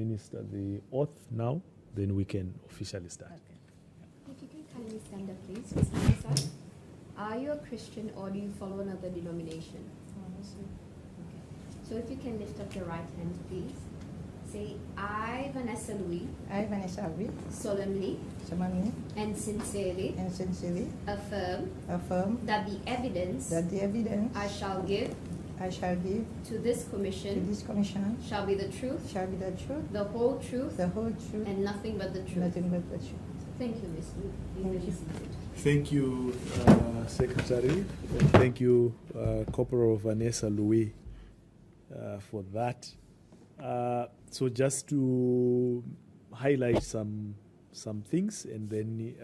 administer the oath now, then we can officially start. Okay. If you can kindly stand up, please. Just stand aside. Are you a Christian or do you follow another denomination? Okay. So if you can lift up your right hand, please. Say, I, Vanessa Louis, I, Vanessa Louis, solemnly and sincerely affirm that the evidence I shall give to this commission shall be the truth, the whole truth, and nothing but the truth. Thank you, Ms. Louis. You may be seated. Thank you, Secretary. And thank you, Corporal Vanessa Louis, for that. So just to highlight some things, and then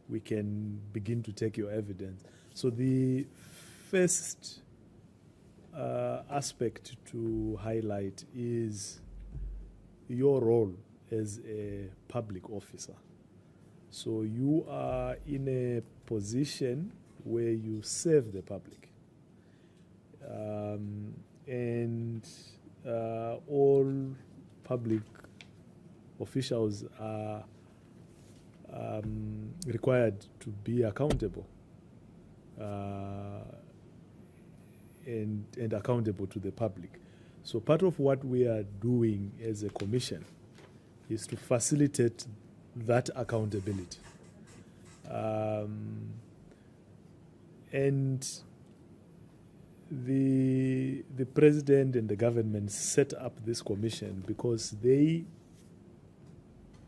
we can begin to take your evidence. So the first aspect to highlight is your role as a public officer. So you are in a position where you serve the public. And all public officials are required to be accountable and accountable to the public. So part of what we are doing as a commission is to facilitate that accountability. And the president and the government set up this commission because they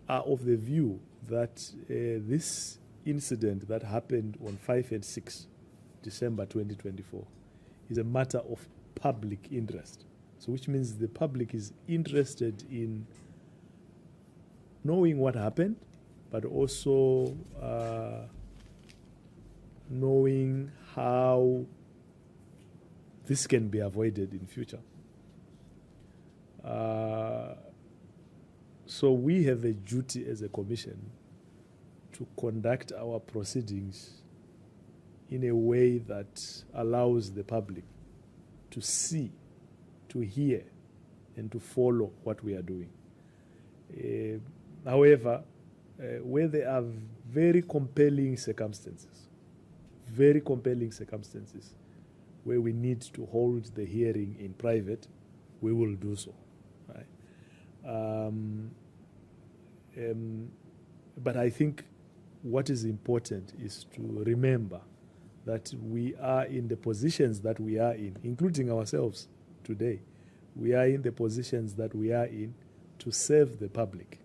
are of the view that this incident that happened on 5 and 6 December 2024 is a matter of public interest. So which means the public is interested in knowing what happened, but also knowing how this can be avoided in future. So we have a duty as a commission to conduct our proceedings in a way that allows the public to see, to hear, and to follow what we are doing. However, where there are very compelling circumstances, where we need to hold the hearing in private, we will do so. Right? But I think what is important is to remember that we are in the positions that we are in, including ourselves today. We are in the positions that we are in to serve the public.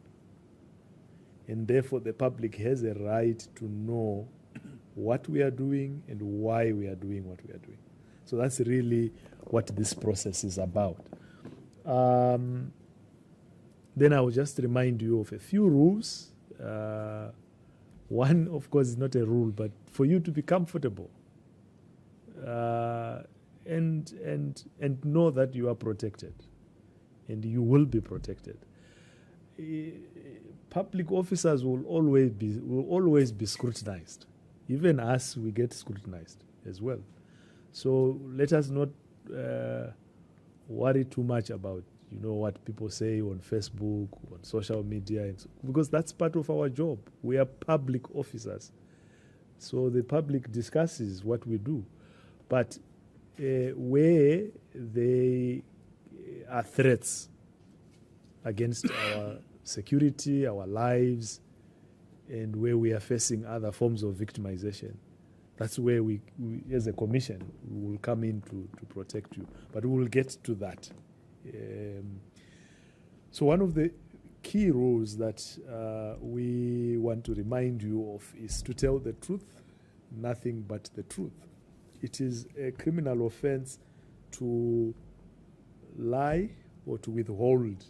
And therefore, the public has a right to know what we are doing and why we are doing what we are doing. So that's really what this process is about. Then I will just remind you of a few rules. One, of course, is not a rule, but for you to be comfortable and know that you are protected and you will be protected. Public officers will always be scrutinized. Even us, we get scrutinized as well. So let us not worry too much about what people say on Facebook, on social media, because that's part of our job. We are public officers. So the public discusses what we do. But where there are threats against our security, our lives, and where we are facing other forms of victimization, that's where we as a commission, we will come in to protect you. But we will get to that. So one of the key rules that we want to remind you of is to tell the truth, nothing but the truth. It is a criminal offense to lie or to withhold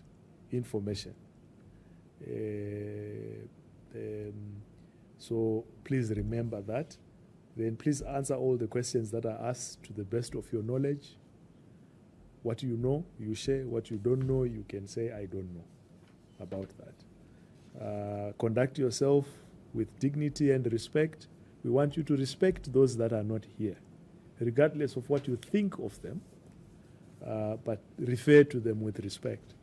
information. So please remember that. Then please answer all the questions that are asked to the best of your knowledge. What you know, you share. What you don't know, you can say, I don't know about that. Conduct yourself with dignity and respect. We want you to respect those that are not here, regardless of what you think of them, but refer to them with respect.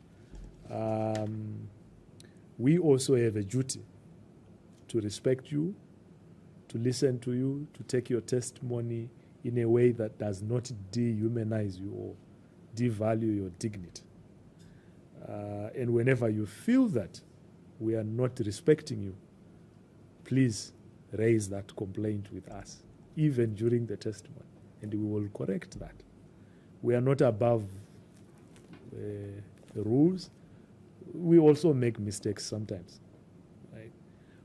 We also have a duty to respect you, to listen to you, to take your testimony in a way that does not dehumanize you or devalue your dignity. And whenever you feel that we are not respecting you, please raise that complaint with us, even during the testimony, and we will correct that. We are not above the rules. We also make mistakes sometimes. Right?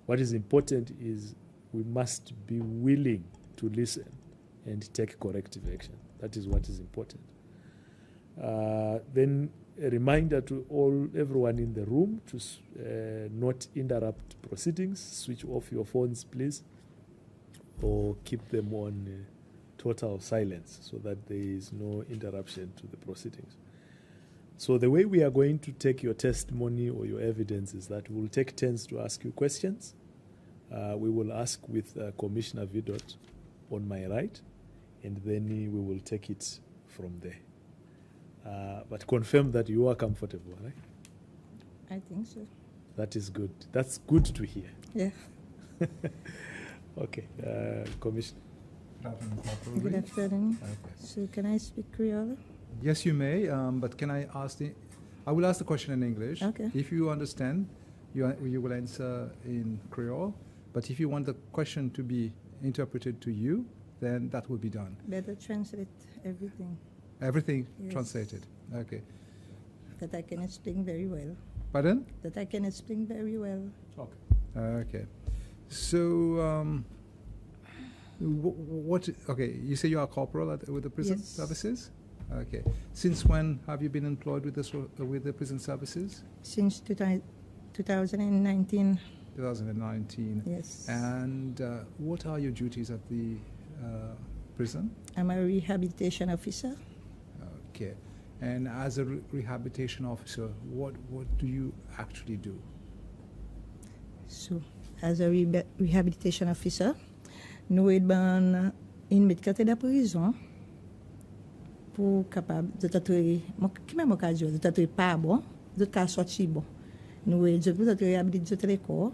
What is important is we must be willing to listen and take corrective action. That is what is important. Then a reminder to everyone in the room to not interrupt proceedings. Switch off your phones, please, or keep them on total silence so that there is no interruption to the proceedings. So the way we are going to take your testimony or your evidence is that we'll take turns to ask you questions. We will ask with Commissioner Vidot on my right, and then we will take it from there. But confirm that you are comfortable, right? I think so. That is good. That's good to hear. Yeah. Okay, Commissioner. Good afternoon. Okay. So can I speak Creole? Yes, you may, but can I ask I will ask the question in English. Okay. If you understand, you will answer in Creole. But if you want the question to be interpreted to you, then that will be done. Better translate everything. Everything yes. Translated. Okay. That I can explain very well. Pardon? That I can explain very well. Okay. Okay. So, okay, you say you are a corporal with the prison yes. services? Okay. Since when have you been employed with the prison services? Since 2019. 2019. Yes. And what are your duties at the prison? I'm a rehabilitation officer. Okay. And as a rehabilitation officer, what do you actually do? So, as a rehabilitation officer, nous aidons inmate qui de prison pour capable de t'attirer, qui même occasion de t'attirer pas bon, de t'as sorti bon. Nous aidons pour t'attirer réhabiliter les corps,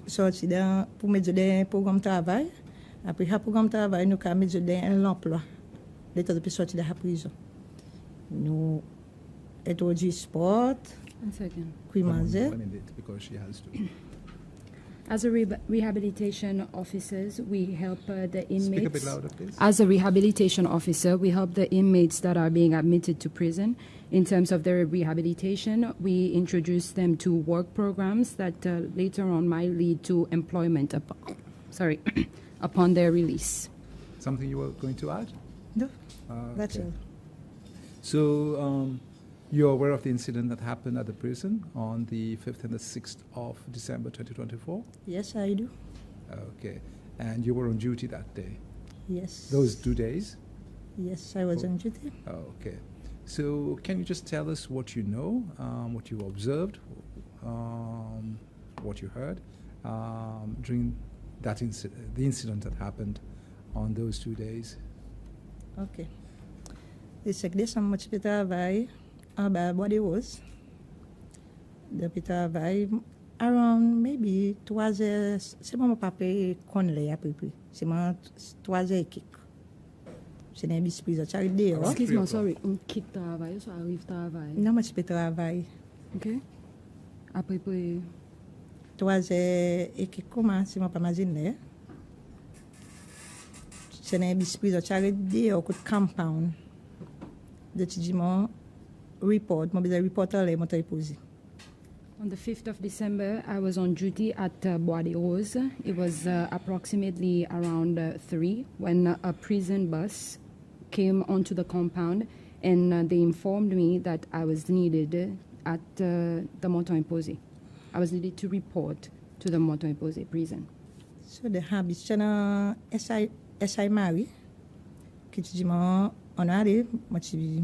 sortir pour mettre des programmes de travail. Après le programme de travail, nous avons mis l'emploi. L'état de sortir de la prison. Nous introduisons sport. 1 second. One minute, because she has to. As a rehabilitation officers, we help the inmates. Speak a bit louder, please. As a rehabilitation officer, we help the inmates that are being admitted to prison. In terms of their rehabilitation, we introduce them to work programs that later on might lead to employment upon their release. Something you were going to add? No, that's all. So, you're aware of the incident that happened at the prison on the 5th and the 6th of December 2024? Yes, I do. Okay. And you were on duty that day? Yes. Those 2 days? Yes, I was on duty. Okay. So can you just tell us what you know, what you observed, what you heard during that the incident that happened on those 2 days? Okay. Le 5 décembre, je travaille en bas Bois des Roses. Depuis travail, around maybe 3 heures, c'est mon papa qu'on l'est à peu près. C'est mon 3 heures et quelques. C'est un bis prison. Tu arrives dehors. Excuse-moi, sorry. On quitte travail, on arrive travail. Non, moi, je peux travailler. OK. Après, 3 heures et quelques, comment, c'est mon papa imagine. C'est un bis prison. Tu arrives dehors, coup de compound. De tu dis, mon report, mon besoin reporter, les montagnes Posée. On the 5th of December, I was on duty at Bois des Roses. It was approximately around 3 when a prison bus came onto the compound, and they informed me that I was needed at the Montagne Posée. I was needed to report to the Montagne Posée prison. So the habits, SI Marie, qui tu dis, on arrive, moi tu dis,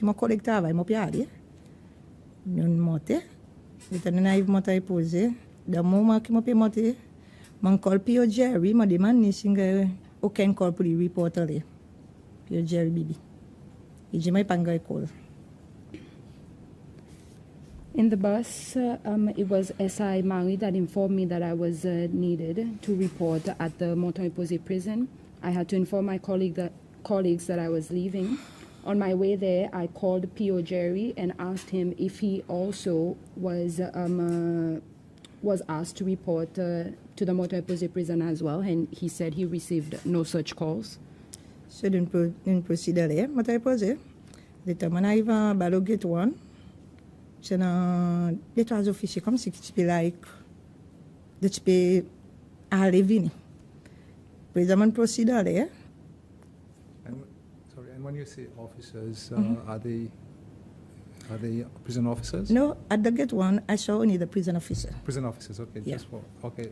mon collègue travaille, mon pied nous montons. Nous arrivons à Montagne Posée. Dans le moment que je peux monter, je call Pio Jerry, je demande si aucun call pour le reporter. Pio Jerry Bibi. Il dit, je n'ai pas de call. In the bus, it was SI Mari that informed me that I was needed to report at the Montagne Posée prison. I had to inform my colleagues that I was leaving. On my way there, I called P.O. Jerry and asked him if he also was asked to report to the Montagne Posée prison as well, and he said he received no such calls. So, d'une procédure, Montagne Posée, l'état mon arrivant à le gate 1, c'est dans les trois officiers comme si tu peux de tu peux aller venir. Président procédure, And when you say officers, are they prison officers? No, at the gate 1, I saw only the prison officer. Prison officers, okay. Yeah. Okay.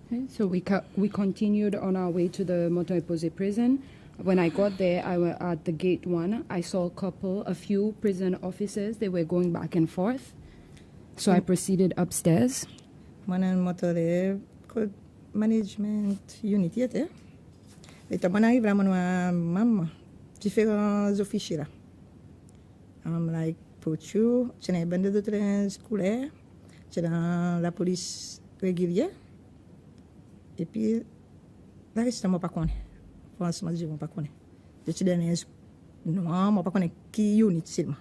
Okay, so we continued on our way to the Montagne Posée prison. When I got there, I was at the gate 1. I saw a few prison officers. They were going back and forth. So I proceeded upstairs. Management unit, yete. Et mon arrive là, mon différents officiers là. Like Pochu, c'est une bande de trains scolaires, c'est dans la police régulière. Et puis, là, reste moi pas connaît. Franchement, je ne pas connaît. Je suis dernier, non, moi pas connaît qui unit seulement.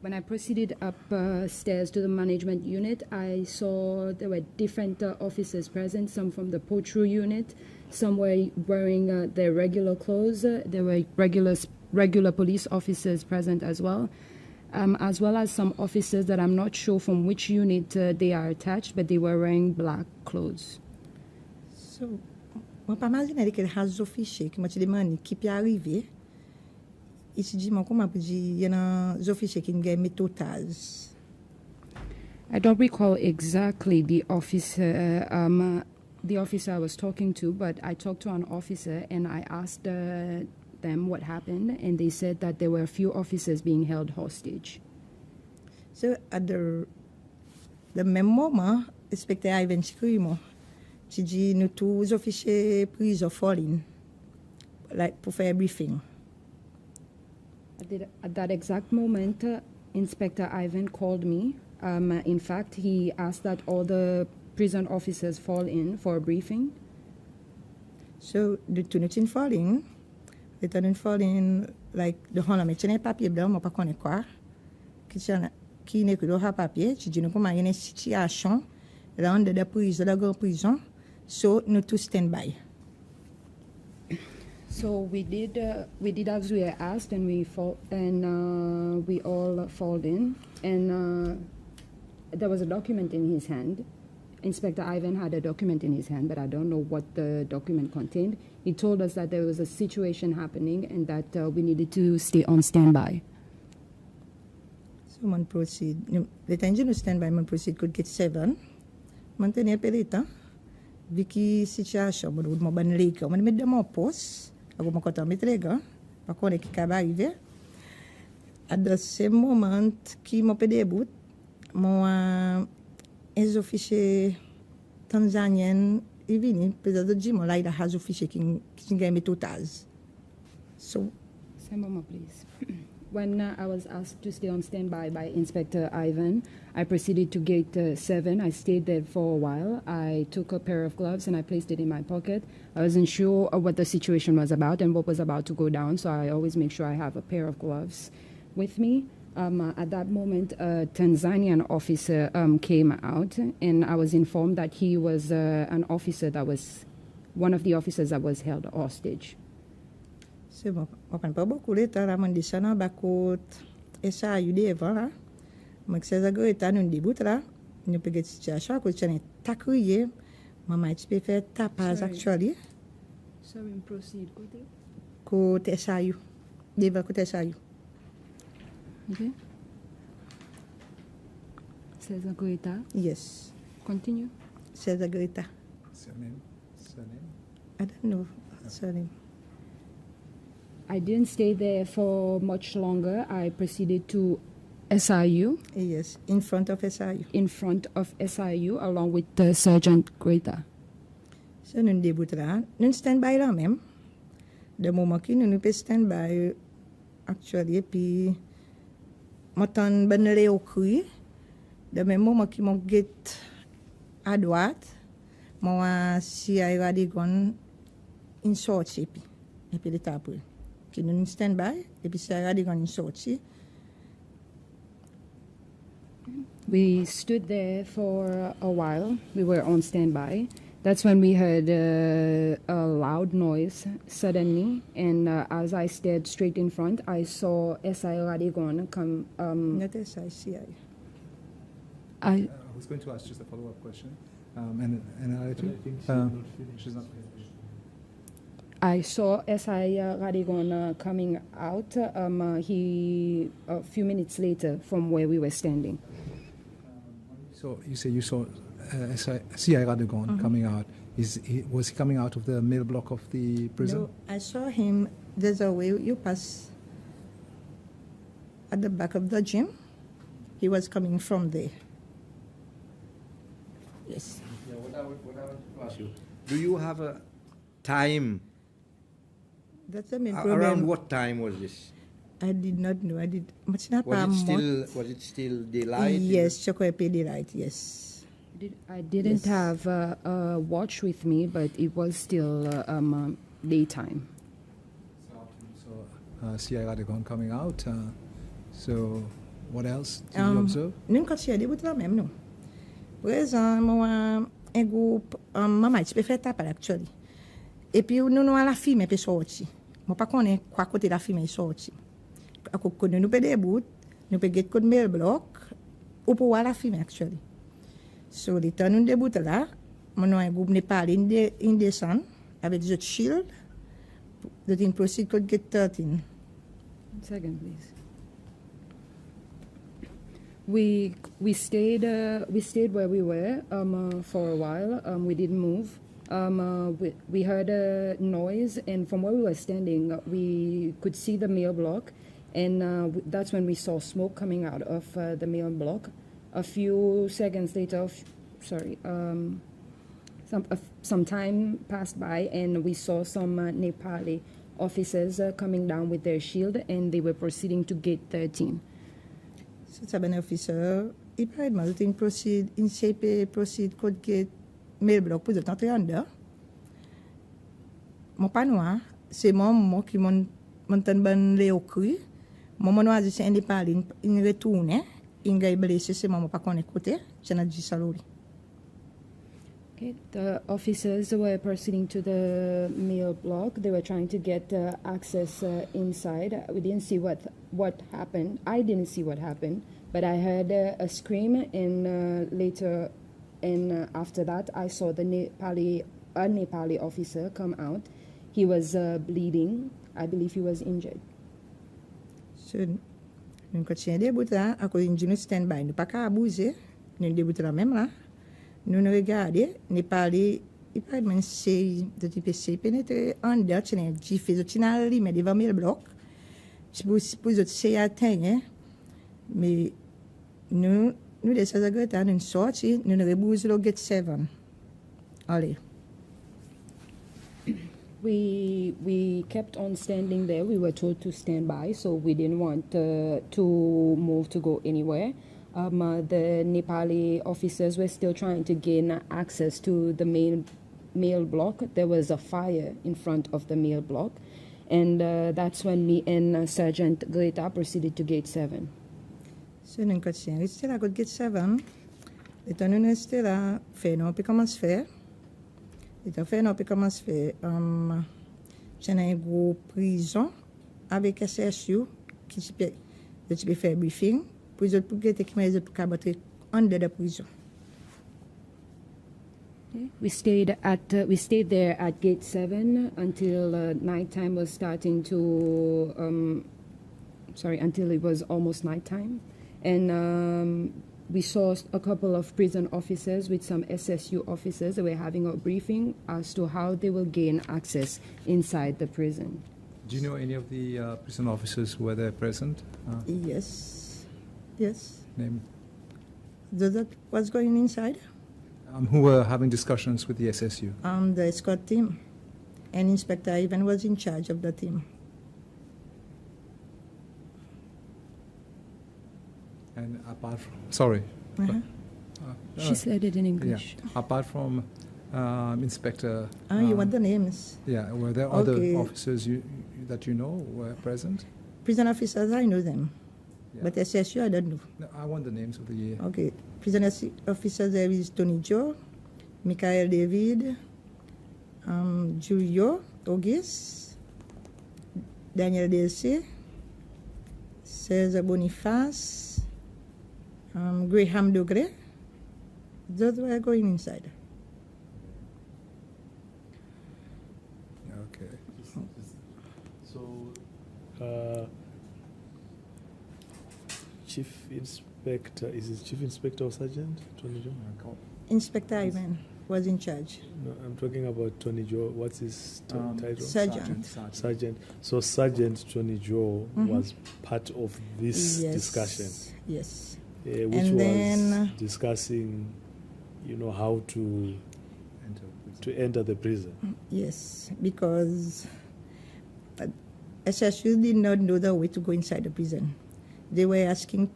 When I proceeded upstairs to the management unit, I saw there were different officers present, some from the Potru unit, some were wearing their regular clothes. There were regular police officers present as well as some officers that I'm not sure from which unit they are attached, but they were wearing black clothes. So, moi pas imaginer que les officiers qui m'ont demandé qui peut arriver. Ici, dis-moi comment peut dire il y a des officiers qui ont gagné méthodage. I don't recall exactly the officer I was talking to, but I talked to an officer and I asked them what happened, and they said that there were a few officers being held hostage. So at the même moment, inspecteur Ivan Chikrimo, tu dis nous tous officiers pris au falling, like pour faire briefing. At that exact moment, Inspector Ivan called me. In fact, he asked that all the prison officers fall in for a briefing. So the two not in falling, they don't fall in like the whole mais tu n'as papier blanc, moi pas connais quoi. Qui n'est que le papier, tu dis nous comment il y a une situation là de la prison, la grande prison, so nous tous stand by. So we did as we were asked, and we all filled in, and there was a document in his hand. Inspector Ivan had a document in his hand, but I don't know what the document contained. He told us that there was a situation happening and that we needed to stay on standby. So man proceed. The time you standby, man proceed could get 7. Man tenir pelita. Viki situation, man would mo ban lake. Man met them up post. Ako mo kota metrega. Pa kone ki kaba arrive. At the same moment, ki mo pedebut, mo les officiers tanzaniens ils viennent peut-être de dire là il y a des officiers qui ont méthodage. So, same moment, please. When I was asked to stay on standby by Inspector Ivan, I proceeded to gate 7. I stayed there for a while. I took a pair of gloves and I placed it in my pocket. I wasn't sure what the situation was about and what was about to go down, so I always make sure I have a pair of gloves with me. At that moment, a Tanzanian officer came out, and I was informed that he was an officer that was one of the officers that was held hostage. C'est bon. On ne pas beaucoup de temps, on dit ça, on va et ça, il y a devant là. Mais c'est ça que tu nous débute là. Nous peut get situation que tu as tacrié. Maman, tu peux faire tapage actually. So we proceed. Côté ça, devant côté ça. Okay. Cesar Greta. Yes. Continue. Cesar Greta. Surname? I don't know. Surname. I didn't stay there for much longer. I proceeded to SIU. Yes, in front of SIU. In front of SIU, along with Sergeant Greta. So nous débutons là. Nous stand by là même. De moment que nous pouvons stand by actually, puis Montagne ben Léo cru. De même moment qui m'ont get à droite, moi si I radigon in sorti et puis l'état après. Qui nous stand by et puis si I radigon in sorti. We stood there for a while. We were on standby. That's when we heard a loud noise suddenly, and as I stared straight in front, I saw SI Radigon come. Not SI, CI. I was going to ask just a follow-up question. And I think she's not finished. I saw SI Radigon coming out. He a few minutes later from where we were standing. So you say you saw CI Radigon coming out. Was he coming out of the mail block of the prison? No, I saw him. There's a way you pass at the back of the gym. He was coming from there. Yes. Yeah, what I want to ask you, do you have a time? That's the main problem. Around what time was this? I did not know. I did. Was it still daylight? Yes, Chokoepe daylight. Yes. I didn't have a watch with me, but it was still daytime. So CI Radigon coming out. So what else did you observe? Nous continuons de bout la même non. Présent moi un groupe maman tu peux faire taper actually. Et puis nous nous la fille peut sortir. Moi pas connais quoi côté la fille sortir. À côté nous peut debout, nous peut get code mail block ou pour la fille actually. So les temps nous debout là, mon un groupe Népal in descend avec des shield. The thing proceed could get 13. 1 second, please. We stayed where we were for a while. We didn't move. We heard a noise, and from where we were standing, we could see the mail block, and that's when we saw smoke coming out of the mail block. A few seconds later, some time passed by, and we saw some Nepali officers coming down with their shield, and they were proceeding to gate 13. So it's an officer. Il paraît que il proceed, in shape proceed code gate mail block pour entrer en dedans. Mon pas noir, c'est moi qui monte ban Léo cru. Mon noir c'est un départ, il retourne, il est blessé, c'est moi pas connaît côté, je n'ai dit salori. Okay, the officers were proceeding to the mail block. They were trying to get access inside. We didn't see what happened. I didn't see what happened, but I heard a scream, and later, and after that, I saw a Nepali officer come out. He was bleeding. I believe he was injured. So, nous continuons de début là, à cause d'une stand-by. Nous pas qu'à abuser. Nous débutons là même là. Nous regardons, nous parlons, il parle de série de type C, pénétrer en dedans, tu n'as pas fait, tu n'as pas mis devant le bloc, tu peux supposer que c'est atteint, mais nous descendons à une sortie, nous rebousons le gate 7. Allez. We kept on standing there. We were told to stand by, so we didn't want to move to go anywhere. The Nepali officers were still trying to gain access to the mail block. There was a fire in front of the mail block, and that's when me and Sergeant Greta proceeded to gate 7. So nous continuons, restez là à gate 7. Et quand nous restons là, nous commençons à faire. Et nous commençons à faire. J'ai un gros prison avec SSU qui peut faire briefing. Under the prison. We stayed there at gate 7 until nighttime was starting to until it was almost nighttime, and we saw a couple of prison officers with some SSU officers. They were having a briefing as to how they will gain access inside the prison. Do you know any of the prison officers who were there present? Yes. Name. That was going inside? Who were having discussions with the SSU? The escort team. And Inspector Ivan was in charge of the team. And apart from, sorry. She said it in English. Yeah. Apart from Inspector. You want the names? Yeah. Were there other officers that you know were present? Prison officers, I know them. Yeah. But SSU, I don't know. No, I want the names of the year. Okay. Prison officers, there is Tony Joe, Michael David, Julio Auguste, Daniel Delce, Cesar Boniface, Graham Dogre. Those were going inside. Okay. So, Chief Inspector, is it Chief Inspector or Sergeant? Tony Joe? Inspector Ivan was in charge. No, I'm talking about Tony Joe. What's his title? Sergeant. So Sergeant Tony Joe was part of this discussion. Yes. Which was discussing, how to enter the prison. Yes, because SSU did not know the way to go inside the prison. They were asking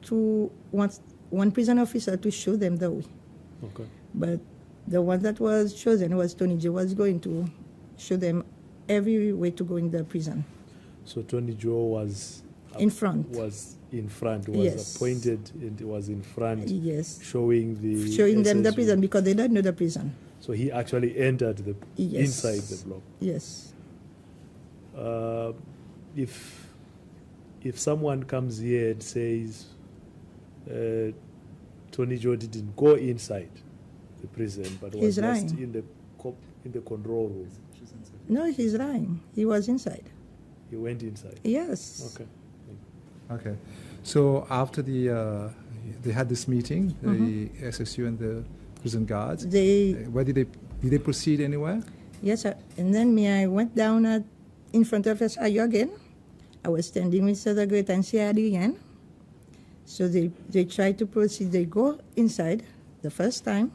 one prison officer to show them the way. Okay. But the one that was chosen was Tony Joe, was going to show them every way to go in the prison. So Tony Joe was in front. Was appointed and was in front. Yes. Showing them the prison because they don't know the prison. So he actually entered the inside the block. Yes. If someone comes here and says Tony Joe didn't go inside the prison, but was just in the control room. No, he's lying. He was inside. He went inside. Yes. Okay. Okay. So after they had this meeting, the SSU and the prison guards. Where did they proceed anywhere? Yes, sir. And then I went down in front of SIU again. I was standing with Cesar Great and CID again. So they tried to proceed. They go inside the first time.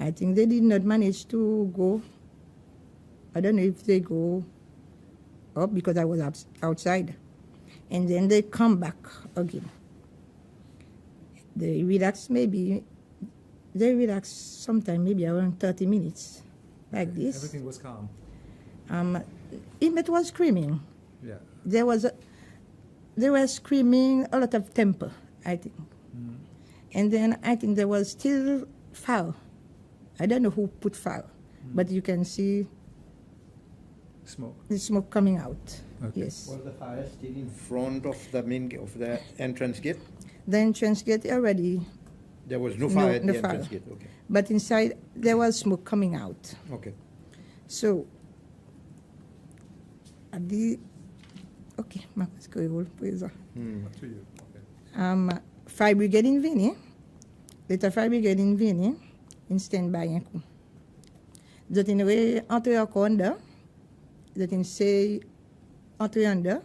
I think they did not manage to go. I don't know if they go up because I was outside. And then they come back again. They relax sometime, maybe around 30 minutes, like this. Everything was calm. Inmate was screaming. Yeah. They were screaming a lot of temper, I think. Mm. And then I think there was still fire. I don't know who put fire, but you can see the smoke coming out. Okay. Yes. Was the fire still in front of the entrance gate? The entrance gate already. There was no fire at the entrance gate. Okay. But inside there was smoke coming out. Okay. So let's go please. To you. Okay. Fire brigade in Vini. Later fire brigade in Vini in standby un coup. That in way entrer en conda. That in say entrer under.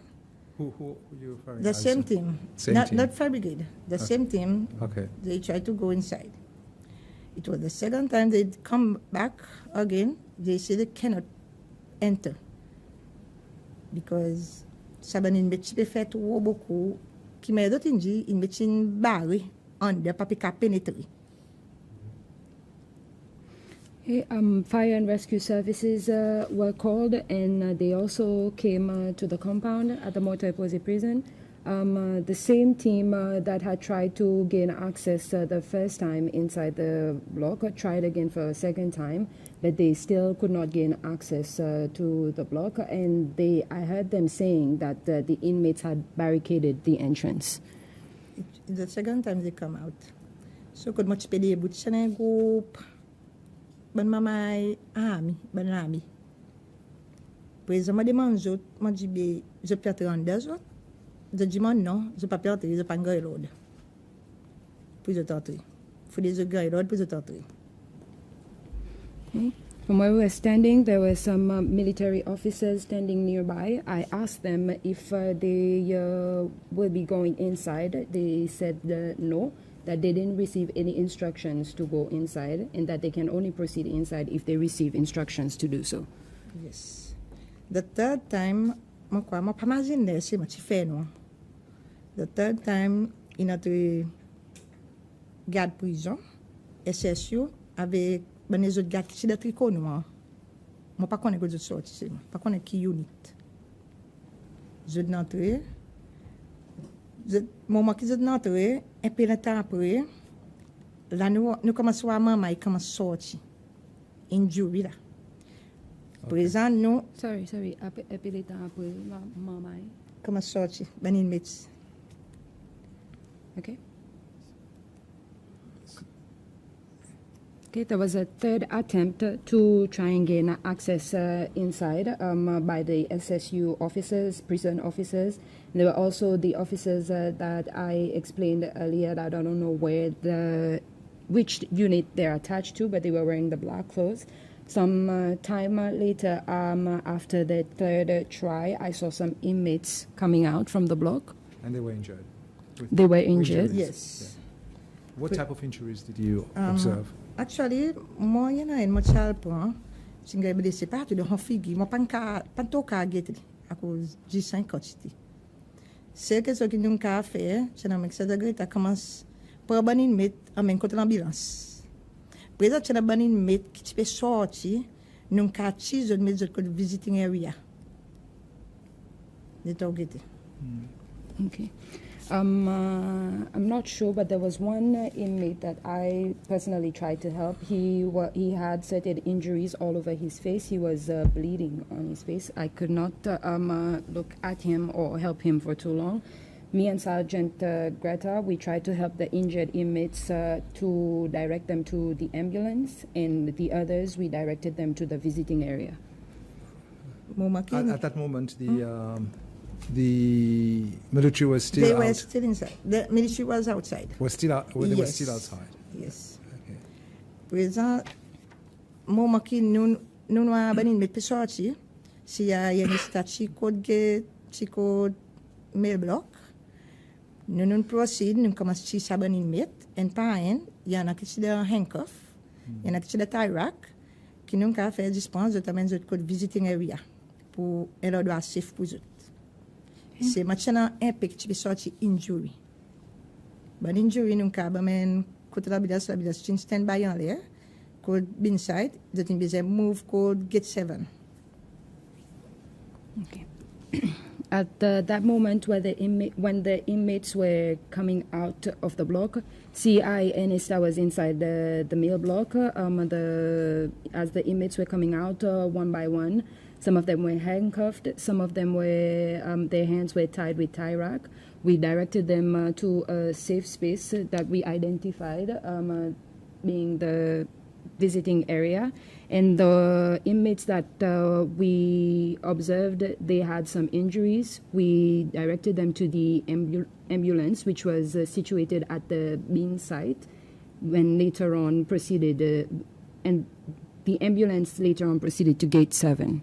Who you referring? The same team. Not fire brigade. The same team. Okay. They try to go inside. It was the second time they come back again. They say they cannot enter because sabanin betchi pe fait trop beaucoup qui m'a d'autres dit in betchin barré under pas ka pénétrer. Fire and rescue services were called, and they also came to the compound at the Posée prison. The same team that had tried to gain access the first time inside the block tried again for a second time, but they still could not gain access to the block. And I heard them saying that the inmates had barricaded the entrance. The second time they come out, so could much pay but chane group. Ban mamai ban ami. Pois eu me demande je dis je peux être en deux autres. Je dis non, je peux pas entrer, je pas gagner l'ordre. Puis je t'entrer. Faut des gagner l'ordre puis je t'entrer. From where we were standing, there were some military officers standing nearby. I asked them if they will be going inside. They said no, that they didn't receive any instructions to go inside, and that they can only proceed inside if they receive instructions to do so. Yes. The third time, the third time, in notre garde prison, SSU, avec les autres gardes qui sont de tricot noir. Je ne sais pas qu'on est que sorti, je ne sais pas qu'on est qui unit. Je suis entré. Moment que je suis entré, un peu de temps après, là, nous commençons à maman, il commence à sortir. Injury là. Présent, nous. Sorry. Un peu de temps après, maman. Commence à sortir. Ben inmates. Okay. Okay, there was a third attempt to try and gain access inside by the SSU officers, prison officers. There were also the officers that I explained earlier that I don't know which unit they're attached to, but they were wearing the black clothes. Some time later, after the third try, I saw some inmates coming out from the block. And they were injured? They were injured? Yes. Yeah. What type of injuries did you observe? Actually, moi, il y en a une moitié point. Si je me dis pas, tu dois en figuer. Moi, pas tout cas guetter à cause du 5 quantité. C'est que ce que nous avons fait, c'est que ça a commencé pour ban inmate en même côté l'ambulance. Présent, c'est un ban inmate qui peut sortir, nous avons choisi de mettre de visiting area. Okay. I'm not sure, but there was one inmate that I personally tried to help. He had certain injuries all over his face. He was bleeding on his face. I could not look at him or help him for too long. Me and Sergeant Greta, we tried to help the injured inmates to direct them to the ambulance, and the others, we directed them to the visiting area. At that moment, the military was still They out. were still inside. The military was outside. Was still out. They were Yes. still outside. Yes. Okay. Présent, moment que nous avons une mettre sortir, s'il y a une statue code mail block, nous procédons, nous commençons à savoir une mettre, et par un, il y en a qui sont dans handcuff, il y en a qui sont dans tie rack, qui nous avons fait dispense de t'amener de code visiting area pour un endroit safe pour eux. C'est maintenant un peu qui peut sortir injury. But injury nous avons côté la bidase stand by en l'air, code inside, that in besoin move code get 7. Okay. At that moment when the inmates were coming out of the block, CI and Esta was inside the mail block. As the inmates were coming out one by one, some of them were handcuffed, some of them were their hands were tied with tie rack. We directed them to a safe space that we identified, being the visiting area. And the inmates that we observed, they had some injuries. We directed them to the ambulance, which was situated at the Bean site, when later on proceeded, and the ambulance later on proceeded to gate 7.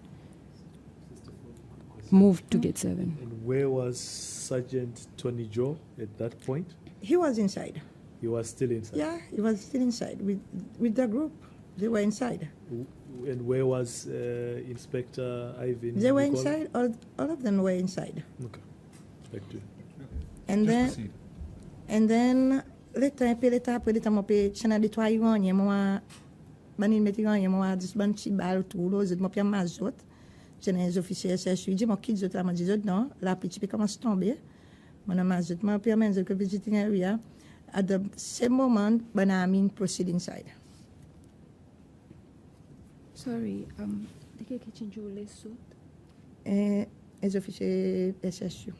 Moved to gate 7. And where was Sergeant Tony Joe at that point? He was inside. He was still inside? Yeah, he was still inside with the group. They were inside. And where was Inspector Ivan? They were inside. All of them were inside. Okay. Back to you. And then later après moi pe chana de toi yon moi banin meti yon moi dis ban ti bal tout lo zet moi pe mazot. Chana les officiers SSU dit moi qui zot la dit zot non la petit pe commence tomber. Mon mazot moi pe men que visiting area at the same moment Banamin proceed inside. Sorry, de que tinha o lesso? Les officiers SSU.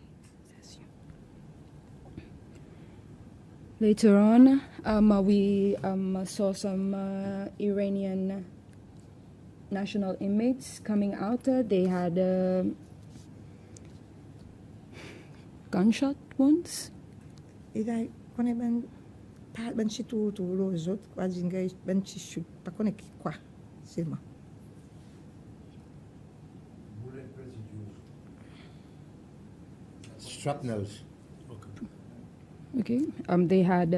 Later on, we saw some Iranian national inmates coming out. They had gunshot wounds. Et qu'on est ben chi tout les autres quoi dingue ben chi shoot pas connait quoi seulement. Shrapnels. Okay. They had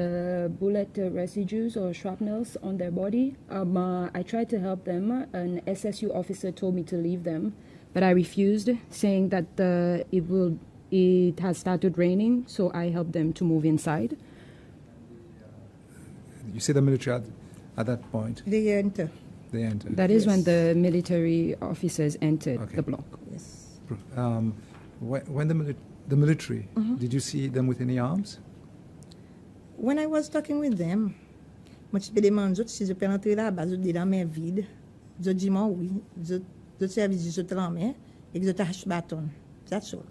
bullet residues or shrapnels on their body. I tried to help them. An SSU officer told me to leave them, but I refused, saying that it has started raining, so I helped them to move inside. You say the military at that point? They enter. They enter. That is when the military officers entered Okay. the block. Yes. When the military, did you see them with any arms? When I was talking with them, moi, je me demande si je peux entrer là-bas, je dis la main vide. Je dis moi oui. Je service, je te la main et je te hache bâton. That's all.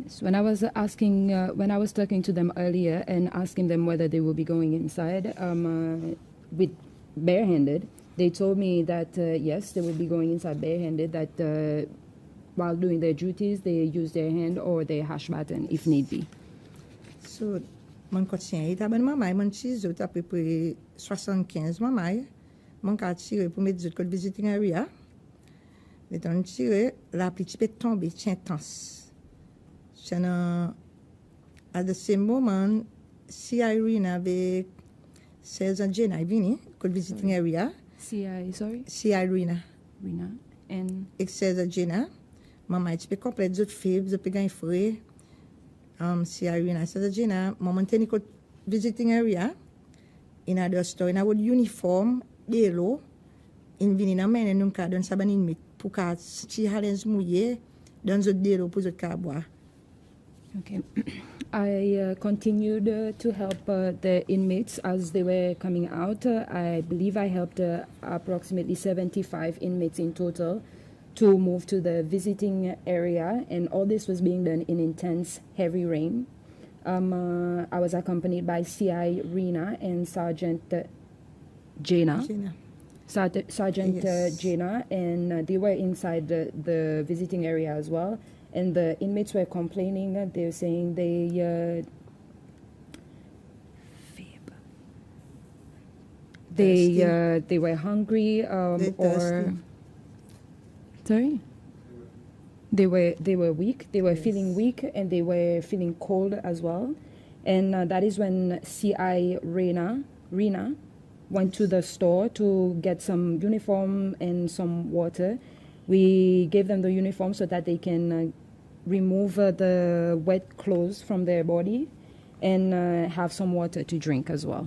Yes. When I was talking to them earlier and asking them whether they will be going inside with barehanded, they told me that yes, they will be going inside barehanded, that while doing their duties, they use their hand or their hash button if need be. So, mon quotidien est à bonne maman, mon chis, à peu près 75 maman, mon cas tiré pour mettre de visiting area. Mais dans tiré, la pluie peut tomber, c'est intense. At the same moment, si Irene avait 16 ans, Jenna est venue, visiting area. Si Irene. Rina. And ik zei dat Jenna, mama, je peux complet de fibre, je peux gagner frais. Si Irene zei dat Jenna, mama, ten ik visiting area, in a store, in a uniform, yellow, in vini na men, en ka don saban in mit, pour ka si halens mouillé, dans zot yellow pour zot ka boire. Okay. I continued to help the inmates as they were coming out. I believe I helped approximately 75 inmates in total to move to the visiting area, and all this was being done in intense, heavy rain. I was accompanied by CI Rena and Sergeant Jaina. Sergeant Yes. Jaina, and they were inside the visiting area as well. And the inmates were complaining. They were saying they were hungry or sorry. They were weak. They were feeling weak, and they were feeling cold as well. And that is when CI Rena went to the store to get some uniform and some water. We gave them the uniform so that they can remove the wet clothes from their body and have some water to drink as well.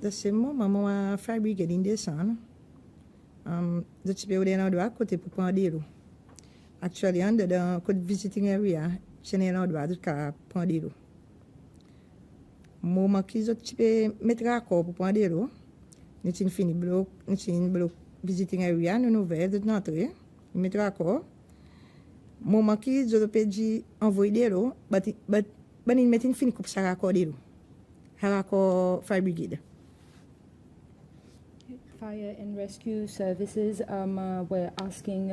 The same moment, fire brigade in descend. The chipe de na doa côté pour prendre l'eau. Actually, under the visiting area, chenye na doa de ka prendre l'eau. Moment qu'ils ont chipe mettre accord pour prendre l'eau, nous tin fini bloc visiting area, nous ouvert de n'entrer, mettre accord. Moment qu'ils ont pedi envoyer l'eau, but in meeting fini coupe ça accord l'eau. Accord fire brigade. Fire and rescue services were asking,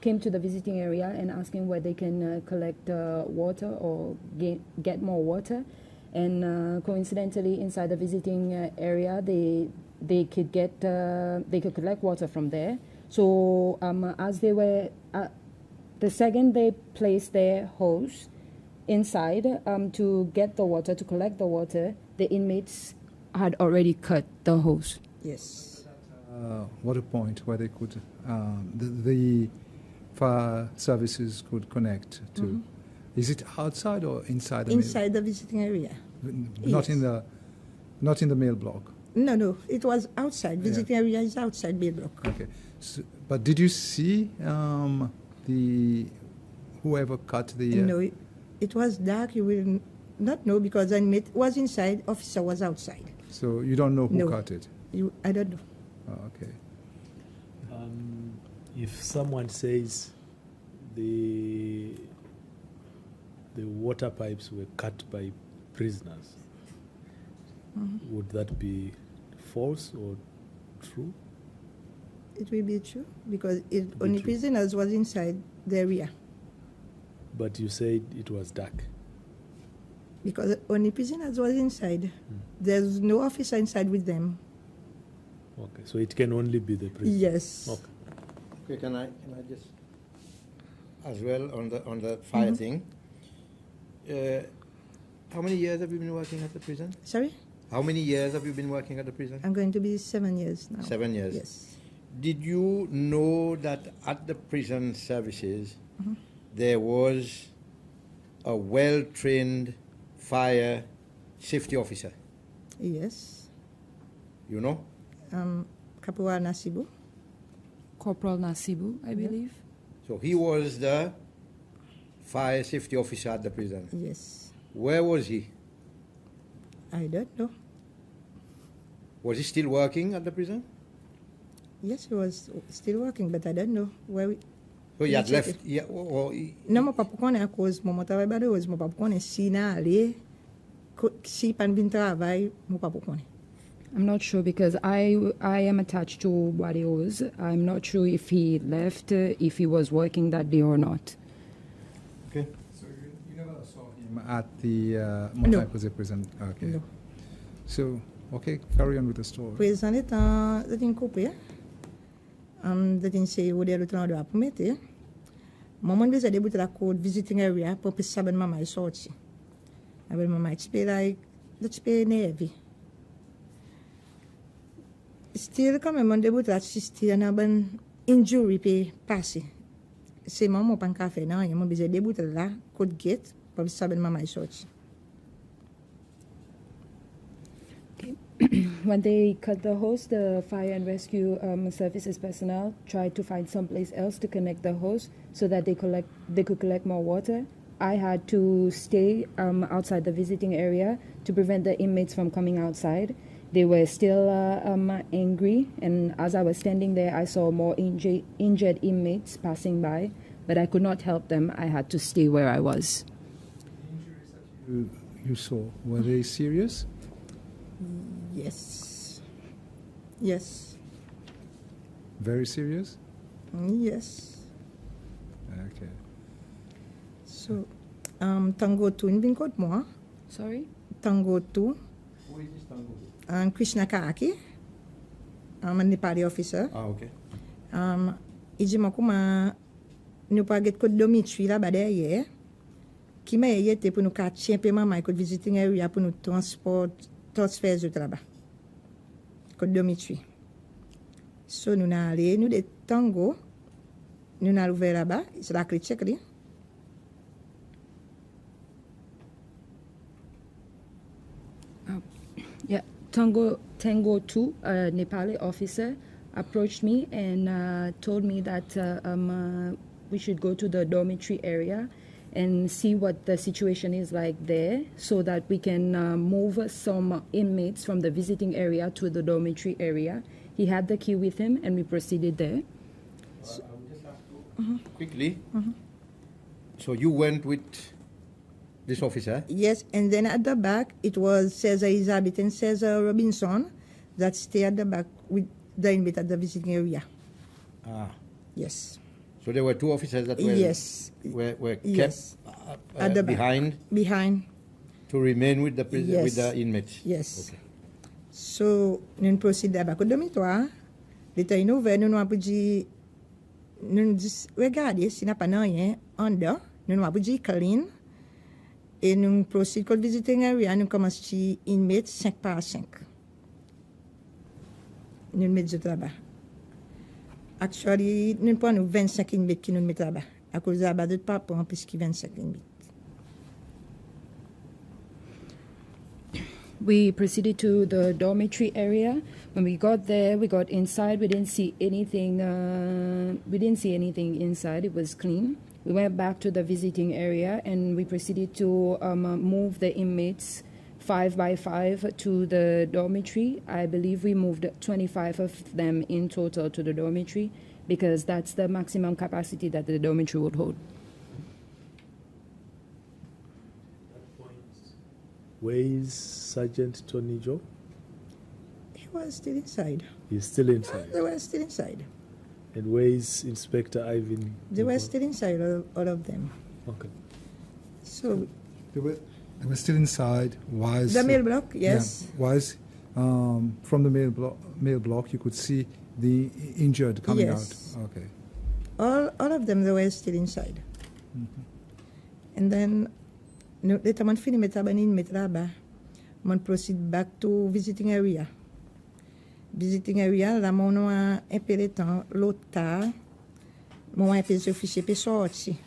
came to the visiting area and asking where they can collect water or get more water. And coincidentally, inside the visiting area, they could collect water from there. So as they were, the second they placed their hose inside to get the water, to collect the water, the inmates had already cut the hose. Yes. Water point where they could, the fire services could connect to. Mm-hmm. Is it outside or inside the Inside the visiting area. Not Yes. Not in the mail block. No, it was outside. Visiting area is outside mail block. Okay, but did you see the whoever cut the? No, it was dark. You will not know because I was inside. Officer was outside. So you don't know who cut it. I don't know. Oh, okay. If someone says the water pipes were cut by prisoners, would that be false or true? It will be true because only true. prisoners was inside the area. But you said it was dark. Because only prisoners was inside. There's no officer inside with them. Okay, so it can only be the prisoners. Yes. Okay. Okay, can I just as well on the fire thing? How many years have you been working at the prison? Sorry? How many years have you been working at the prison? I'm going to be 7 years now. 7 years. Yes. Did you know that at the prison services there was a well-trained fire safety officer? Yes. You know? Corporal Nasibu. Corporal Nasibu, I believe. So he was the fire safety officer at the prison? Yes. Where was he? I don't know. Was he still working at the prison? Yes, he was still working, but I don't know where. So he had left. No, my papa connaît à cause mon travail badaoz, mon papa connaît si na aller, si pan vin travail, mon papa connaît. I'm not sure because I am attached to Badaoz. I'm not sure if he left, if he was working that day or not. Okay. So you never saw him at the Montagne Posée prison? Okay. No. So, okay, carry on with the story. Prison étant une coupé, that say où le temps de promettre. Maman devait débuter la cour visiting area pour que saben maman sorti. Avec maman it's be like that's be nervy. Still quand même on débute la assistir à une injury pe passé. C'est maman pas qu'à faire non, maman devait débuter là code gate pour que saben maman sorti. When they cut the hose, the fire and rescue services personnel tried to find someplace else to connect the hose so that they could collect more water. I had to stay outside the visiting area to prevent the inmates from coming outside. They were still angry, and as I was standing there, I saw more injured inmates passing by, but I could not help them. I had to stay where I was. The injuries that you saw, were they serious? Yes. Yes. Very serious? Yes. Okay. So, Tango 2 in Binkot moi. Sorry? Tango 2. Who is this Tango? Krishna Kaki. A Nepali officer. Ah, okay. Iji makuma nous pas get code dormitory là bas derrière. Qui m'a été pour nous catcher peu maman code visiting area pour nous transfert de travail. Code dormitory. So nous n'a allé nous de Tango. Nous n'a ouvert là-bas, c'est la clé check li. Yeah, Tango 2, a Nepali officer, approached me and told me that we should go to the dormitory area and see what the situation is like there so that we can move some inmates from the visiting area to the dormitory area. He had the key with him and we proceeded there. I will just ask you quickly. So you went with this officer? Yes, and then at the back, it was Cesar Elizabeth and Cesar Robinson that stay at the back with the inmate at the visiting area. Ah. Yes. So there were two officers that were kept yes. At the behind? Behind. To remain with the prison, with the inmates? Yes. Okay. So, nous procédons à bas au dormitoire. L'état est ouvert, nous avons dit, nous regardez s'il n'y a pas rien en dedans, nous avons dit clean. Et nous procédons à visiter une area, nous commençons à inmates 5 par 5. Nous mettons du travail. Actually, nous prenons 25 inmates qui nous mettent là-bas. À cause de la base de papa, on peut 25 inmates. We proceeded to the dormitory area. When we got there, we got inside. We didn't see anything. We didn't see anything inside. It was clean. We went back to the visiting area and we proceeded to move the inmates 5 by 5 to the dormitory. I believe we moved 25 of them in total to the dormitory because that's the maximum capacity that the dormitory would hold. Where is Sergeant Tony Joe? He was still inside. He's still inside. They were still inside. And where is Inspector Ivan? They were still inside, all of them. Okay. So They were still inside. Was the mail block, yes. Yeah, was from the mail block you could see the injured coming Yes. out. Okay. All of them, they were still inside. Mm-hmm. And then, later on, fini metabanin metraba, man proceed back to visiting area. Visiting area, la mon a appelé tant l'autre, mon a appelé officier pe sorti.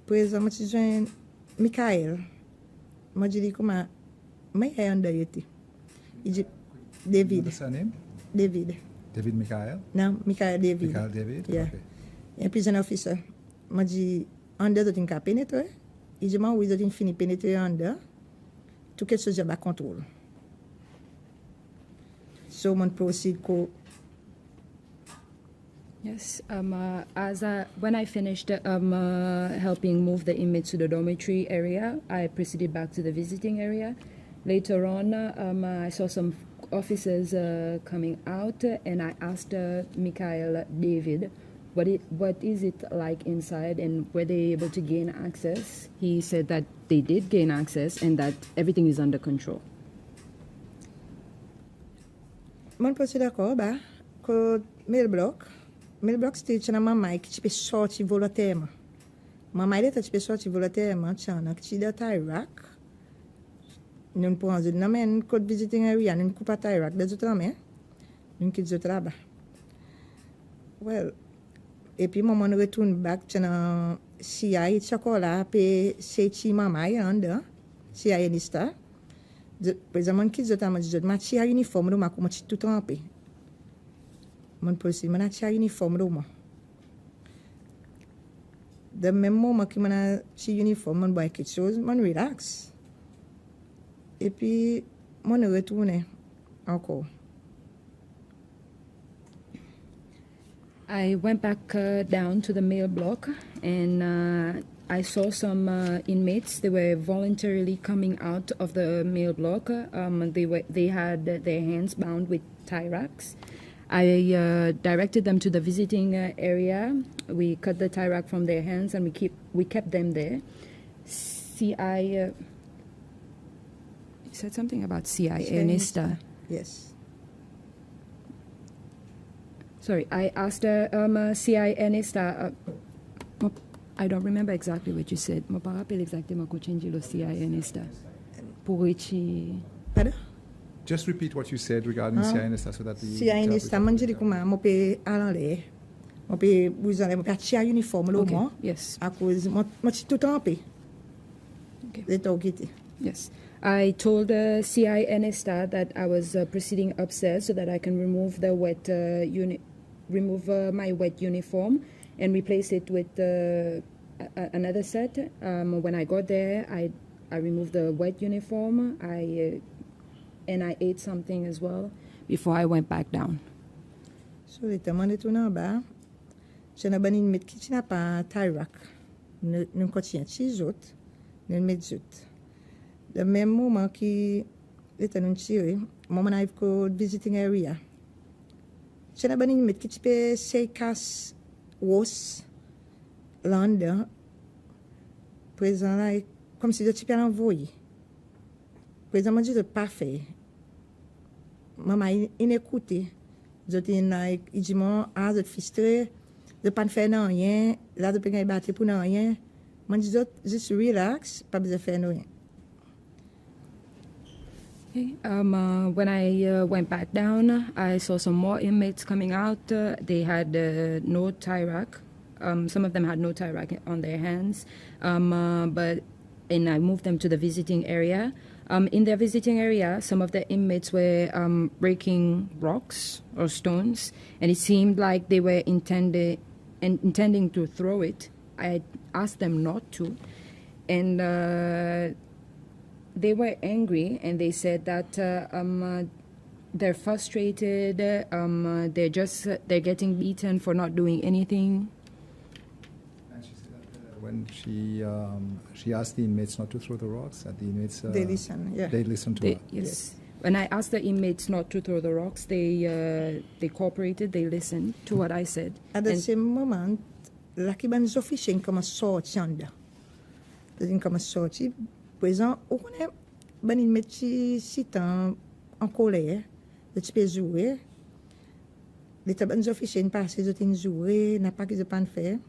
Por exemplo, Michael, moi je dis comment My under yeti. David. What's her name? David. David Michael? No, Michael David. Michael David? Yeah. Okay. Un prison officer. M'a dit, under doit une pénétrer. Il dit, oui, doit une fini pénétrer under. Tout quelque chose à contrôle. So, mon proceed ko. Yes. When I finished helping move the inmates to the dormitory area, I proceeded back to the visiting area. Later on, I saw some officers coming out, and I asked Michael David, what is it like inside, and were they able to gain access? He said that they did gain access and that everything is under control. Mon proceed d'accord, que mail block c'était une maman qui peut sortir volontairement. Maman elle peut sortir volontairement, tiens, qui de Iraq. Nous pouvons dire non mais code visiting area, nous coupe à Iraq des autres mais nous quitte le travail. Well, et puis maman retourne back tiens CIA chocolat pe c'est maman anda CIA nista. Par exemple, qui dit que je suis uniforme, je suis tout trempé. Je suis uniforme. De même moment que je suis uniforme, je suis quelque chose, je relax. Et puis, je retourne encore. I went back down to the mail block and I saw some inmates. They were voluntarily coming out of the mail block. They had their hands bound with tie racks. I directed them to the visiting area. We cut the tie rack from their hands and we kept them there. You said something about CIA Nista. Yes. Sorry, I asked CIA Nista. I don't remember exactly what you said. Je ne me rappelle exactement que tu le CIA Nista. Pardon? Just repeat what you said regarding CIA Nista so that the CIA Nista, je dis comment je peux aller. Je peux vous aller, je peux acheter un uniforme là au moins. Yes. À cause je suis tout trempé. Okay. Yes. I told CIA Nista that I was proceeding upstairs so that I can remove the wet my wet uniform and replace it with another set. When I got there, I removed the wet uniform. And I ate something as well before I went back down. So, les demandé tout en bas. Je n'ai pas une mette qui n'a pas tie rack. Nous continuons chez autres. Nous mettons autres. Le même moment qui était nous tiré, moment arrive au visiting area. Je n'ai pas une mette qui peut say casse was London. Présent là, comme si je peux l'envoyer. Présent, moi, je dis parfait. Maman, il écoute. Je dis, il dit, moi, je suis frustré, je ne peux pas faire rien, là, je peux pas battre pour rien. Moi, je suis relax, pas besoin de faire rien. Okay. When I went back down, I saw some more inmates coming out. They had no tie rack. Some of them had no tie rack on their hands, and I moved them to the visiting area. In their visiting area, some of the inmates were breaking rocks or stones, and it seemed like they were intending to throw it. I asked them not to, and they were angry, and they said that they're frustrated. They're getting beaten for not doing anything. When she asked the inmates not to throw the rocks, and the inmates they listen. Yeah. They listened to her. Yes. When I asked the inmates not to throw the rocks, they cooperated. They listened to what I said. At the same moment, lucky ban officier comme sorti en dedans. C'est comme sorti. Présent, on connaît ban inmate si en colère, de tu peux jouer. Les ban officiers passent de tin jouer, n'a pas que de pas faire.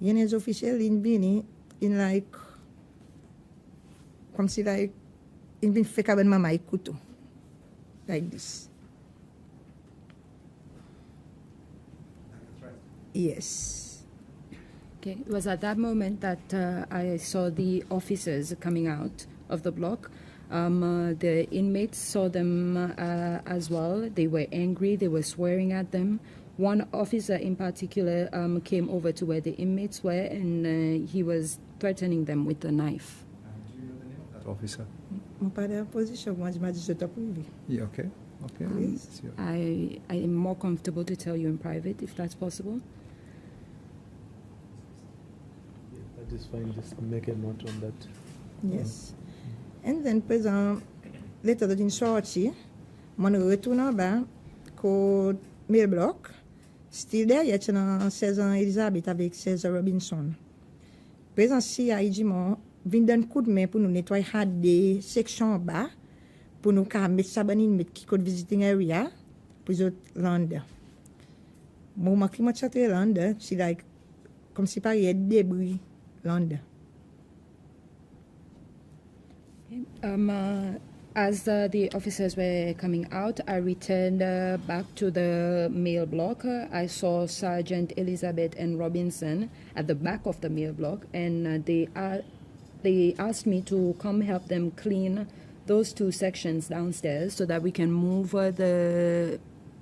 Il y a des officiels in bini in like comme si like in bin fait caben mama couteau like this. Yes. Okay. It was at that moment that I saw the officers coming out of the block. The inmates saw them as well. They were angry. They were swearing at them. One officer in particular came over to where the inmates were, and he was threatening them with a knife. Do you know the name of that officer? Yeah, okay. Okay. I am more comfortable to tell you in private, if that's possible. Yeah, that is fine. Just make a note on that. Yes. And then, President, later that in sorti, mon retourne bas, ko mail block, still there, yet na César Elizabeth avec César Robinson. President, si a dit mon, vin d'un coup de main pour nous nettoyer des sections bas, pour nous mettre ça banin mettre qui code visiting area, pour les autres landes. Mon maki m'a chaté landes, c'est like, comme si par y a débris landes. As the officers were coming out, I returned back to the mail block. I saw Sergeant Elizabeth and Robinson at the back of the mail block, and they asked me to come help them clean those two sections downstairs so that we can move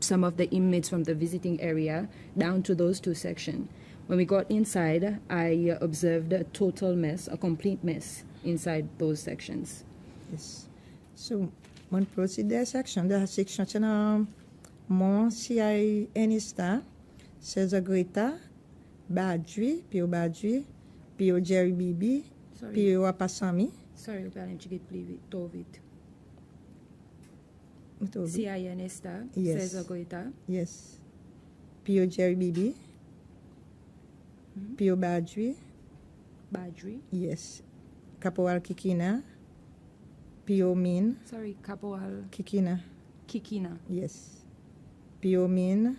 some of the inmates from the visiting area down to those two sections. When we got inside, I observed a total mess, a complete mess inside those sections. Yes. So, mon procedure section, the section chana mon CI Enista, Cesar Greta, Badri, Pio Jerry Bibi, Pio Apasami. Sorry, Balan Chigit Tovit. CI Enista, yes. Cesar Greta. Yes. Pio Jerry Bibi. Pio Badri. Yes. Caporal Kikina. Pio Min. Sorry, Caporal Kikina. Yes. Pio Min.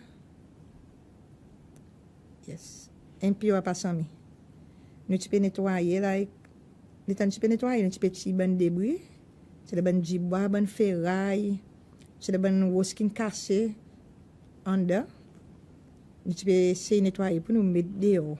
Yes. And Pio Apasami. Nous tu peux nettoyer, like, nous tu peux nettoyer, nous tu peux tirer ban débris, c'est le ban jibois, ban ferraille, c'est le ban woskin cassé, en dedans. Nous tu peux essayer nettoyer pour nous mettre dehors.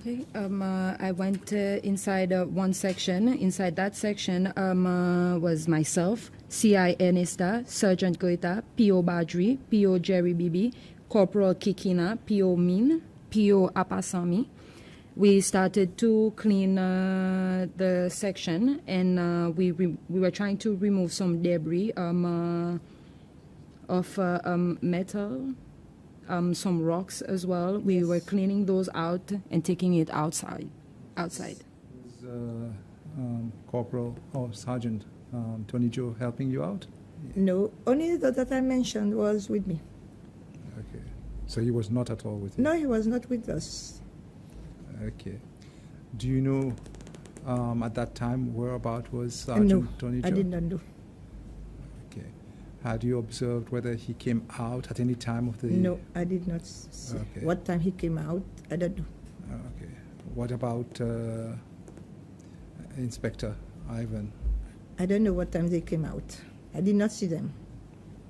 Okay. I went inside one section. Inside that section was myself, CI Enista, Sergeant Goita, P.O. Badri, P.O. Jerry Bibi, Corporal Kikina, P.O. Min, P.O. Apasami. We started to clean the section, and we were trying to remove some debris of metal. Some rocks as well. We were cleaning those out and taking it outside. Was Corporal or Sergeant Tony Joe helping you out? No, only that I mentioned was with me. Okay, so he was not at all with you? No, he was not with us. Okay. Do you know at that time whereabout was Sergeant Tony Joe? I did not know. Okay. Had you observed whether he came out at any time of the... No, I did not see. Okay. What time he came out, I don't know. Okay. What about Inspector Ivan? I don't know what time they came out. I did not see them.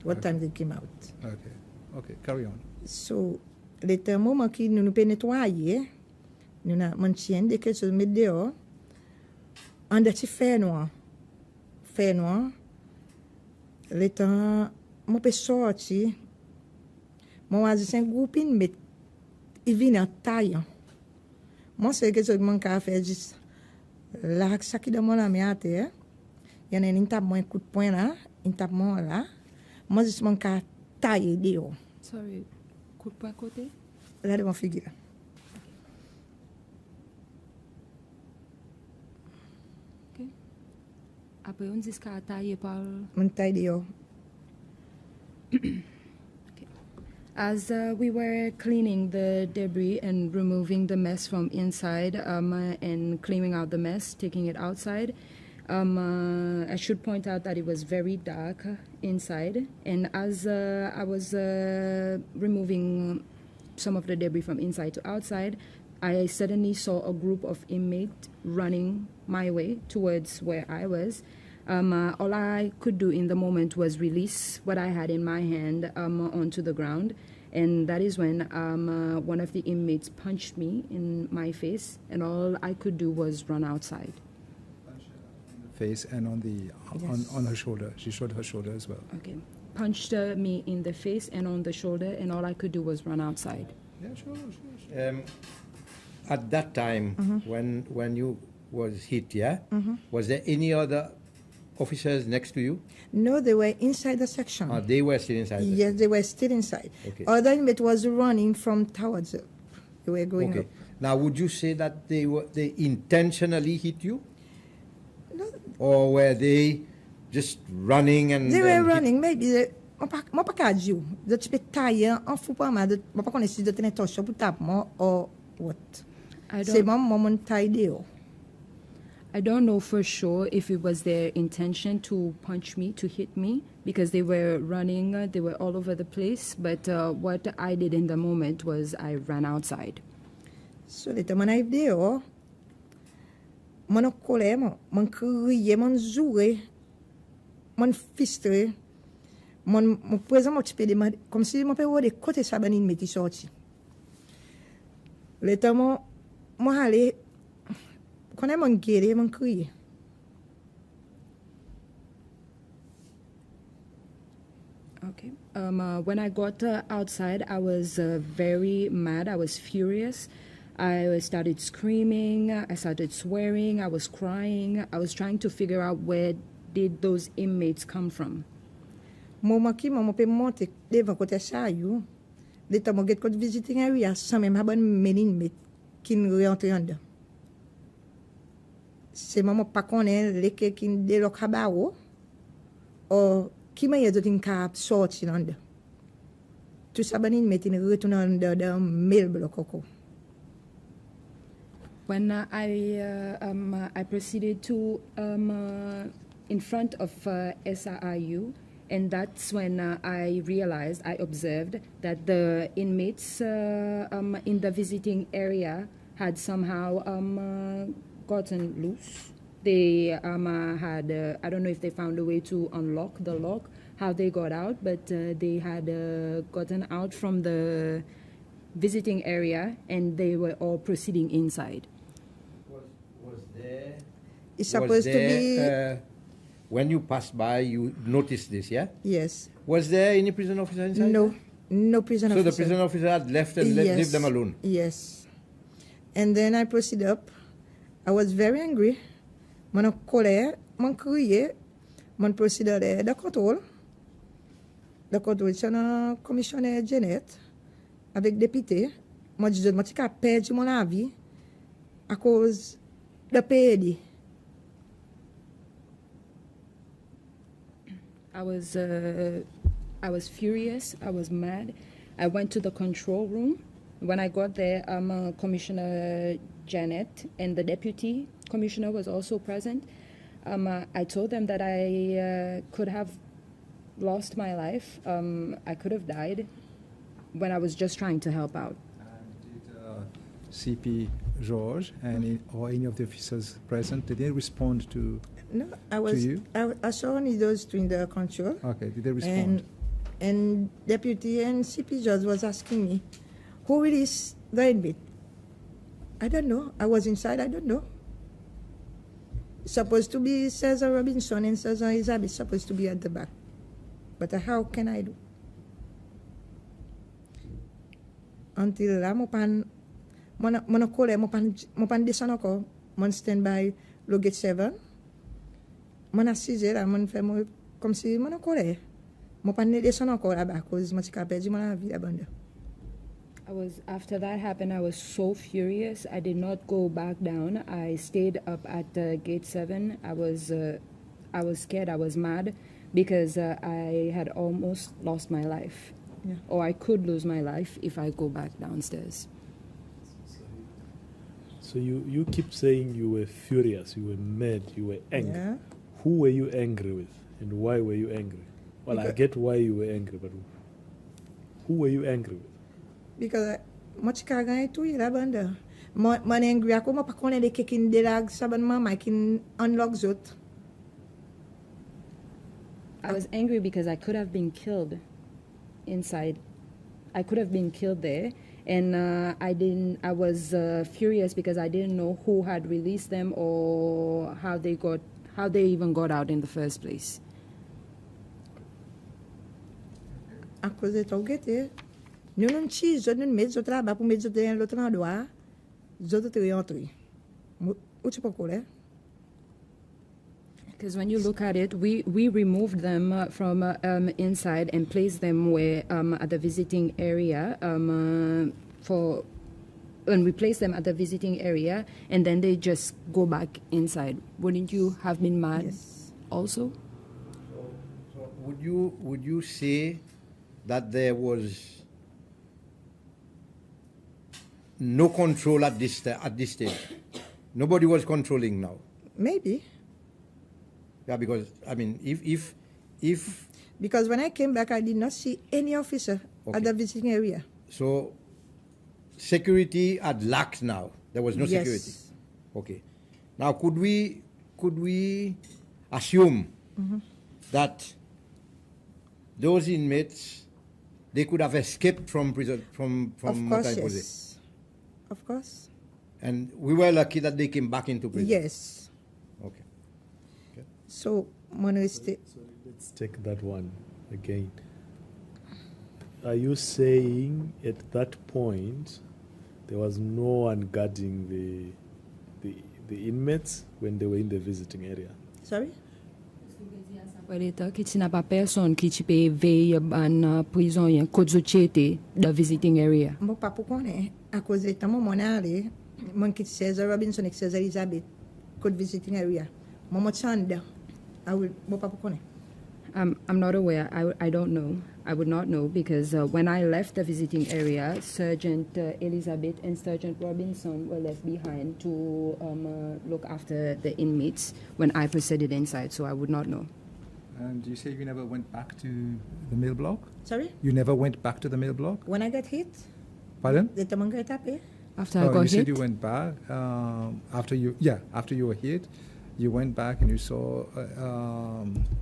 What time they came out. Okay. Okay, carry on. So, le moment que nous nous nettoyer, nous avons mangé des quelque chose de dehors, en dessous fer noir. Fer noir. Le temps, mon peux sortir, mon voisin c'est un groupe, mais il vient en taille. Moi, c'est quelque chose que je fais juste là, ça qui demande à mes terre. Il y en a une tape, un coup de poing là, une tape là. Moi, je suis mon cas taille dehors. Sorry, coup de poing côté? Là, de mon figure. Après, on dit qu'à tailler par... On taille dehors. Okay. As we were cleaning the debris and removing the mess from inside and cleaning out the mess, taking it outside, I should point out that it was very dark inside. And as I was removing some of the debris from inside to outside, I suddenly saw a group of inmates running my way towards where I was. All I could do in the moment was release what I had in my hand onto the ground, And that is when one of the inmates punched me in my face, and all I could do was run outside. Face and on the on her shoulder. She showed her shoulder as well. Okay. Punched me in the face and on the shoulder, and all I could do was run outside. Yeah, sure. At that time, when you was hit, was there any other officers next to you? No, they were inside the section. They were still inside? Yes, they were still inside. Okay. Other inmate was running from towards it. They were going up. Now, would you say that they intentionally hit you? No. Or were they just running and... They were running, maybe. Je ne sais pas dire. Je peux tailler en fou pas mal. Je ne sais pas si je tenais torche pour taper moi or what. C'est mon moment taille. I don't know for sure if it was their intention to punch me, to hit me, because they were running, they were all over the place. But what I did in the moment was I ran outside. So, les temps, mon arrive dehors, mon colère, mon crier, mon jouer, mon fistre, mon présent, mon petit peu de comme si mon père de côté ça banine m'était sorti. Les temps, mon allé, quand on mon guérir, mon crier. Okay. When I got outside, I was very mad. I was furious. I started screaming. I started swearing. I was crying. I was trying to figure out where did those inmates come from. Moment qui mon peut monter devant côté ça you. L'état mon get côté visiting area sans même avoir men inmate qui rentre en dedans. C'est maman pas connaît les qui de lo cabao ou qui m'a yé d'autres cap sorti en dedans. Tout ça ban inmate in retourne en dedans mail bloc coco. When I proceeded to in front of SRIU, and that's when I realized, I observed that the inmates in the visiting area had somehow gotten loose. They had, I don't know if they found a way to unlock the lock, how they got out, but they had gotten out from the visiting area, and they were all proceeding inside. Was there... It's supposed to be... when you passed by, you noticed this, yeah? Yes. Was there any prison officer inside? No. No prison officer. So the prison officer had left and left them alone? Yes. And then I proceeded up. I was very angry. Mon colère, mon crier, mon procédure de contrôle. Le contrôle, c'est un commissionnaire Jeannette avec député. Moi, je me suis perdu mon avis à cause de payer. I was furious. I was mad. I went to the control room. When I got there, Commissioner Janet and the deputy commissioner was also present. I told them that I could have lost my life. I could have died when I was just trying to help out. And did CP George and or any of the officers present, did they respond to? No, I saw only those two in the control. Okay, did they respond? And deputy and CP George was asking me, who released the inmate? I don't know. I was inside. I don't know. It's supposed to be Cesar Robinson and Cesar Elizabeth supposed to be at the back. But how can I do? Until là, mon collègue, mon pan descend encore, mon stand by le gate 7. Mon assise là, mon fait comme si mon collègue, mon pan descend encore là-bas, cause mon petit perdu mon vie là-bas. After that happened, I was so furious. I did not go back down. I stayed up at gate 7. I was scared. I was mad because I had almost lost my life. Yeah. Or I could lose my life if I go back downstairs. So you keep saying you were furious, you were mad, you were angry. Yeah. Who were you angry with and why were you angry? Well, I get why you were angry, but who were you angry with? Because much kagan itu ya banda. Man angry ako mapakone de kekin delag saban mama kin unlock zot. I was angry because I could have been killed inside. I could have been killed there. And I was furious because I didn't know who had released them or how they even got out in the first place. À cause de ton guetté, nous nous chis, nous mettons au travail pour mettre dans l'autre endroit, nous autres rentrés. Où tu peux couler? Because when you look at it, we removed them from inside and placed them where at the visiting area and we placed them at the visiting area, and then they just go back inside. Wouldn't you have been mad? Yes. Also? So would you say that there was no control at this stage? Nobody was controlling now. Maybe. Yeah, because I mean, if because when I came back, I did not see any officer at the visiting area. So security had lacked now. There was no Yes. security. Okay. Now could we assume that those inmates, they could have escaped from prison from Of course, Montagne? yes. Of course. And we were lucky that they came back into prison. Yes. Okay. So, So let's take that one again. Are you saying at that point there was no one guarding the inmates when they were in the visiting area? Sorry? Qu'il n'y a pas personne qui peut veiller en prison, the visiting area. Mon papa connaît, à cause de temps, mon allé, mon qui César Robinson et César Elizabeth, could visiting area. Mon chanda, I will, mon papa connaît. I'm not aware. I don't know. I would not know because when I left the visiting area, Sergeant Elizabeth and Sergeant Robinson were left behind to look after the inmates when I proceeded inside, so I would not know. And you say you never went back to the mail block? Sorry? You never went back to the mail block? When I got hit, Pardon? the Tamanga tapé. After I got you hit, said you went back after you were hit. You went back and you saw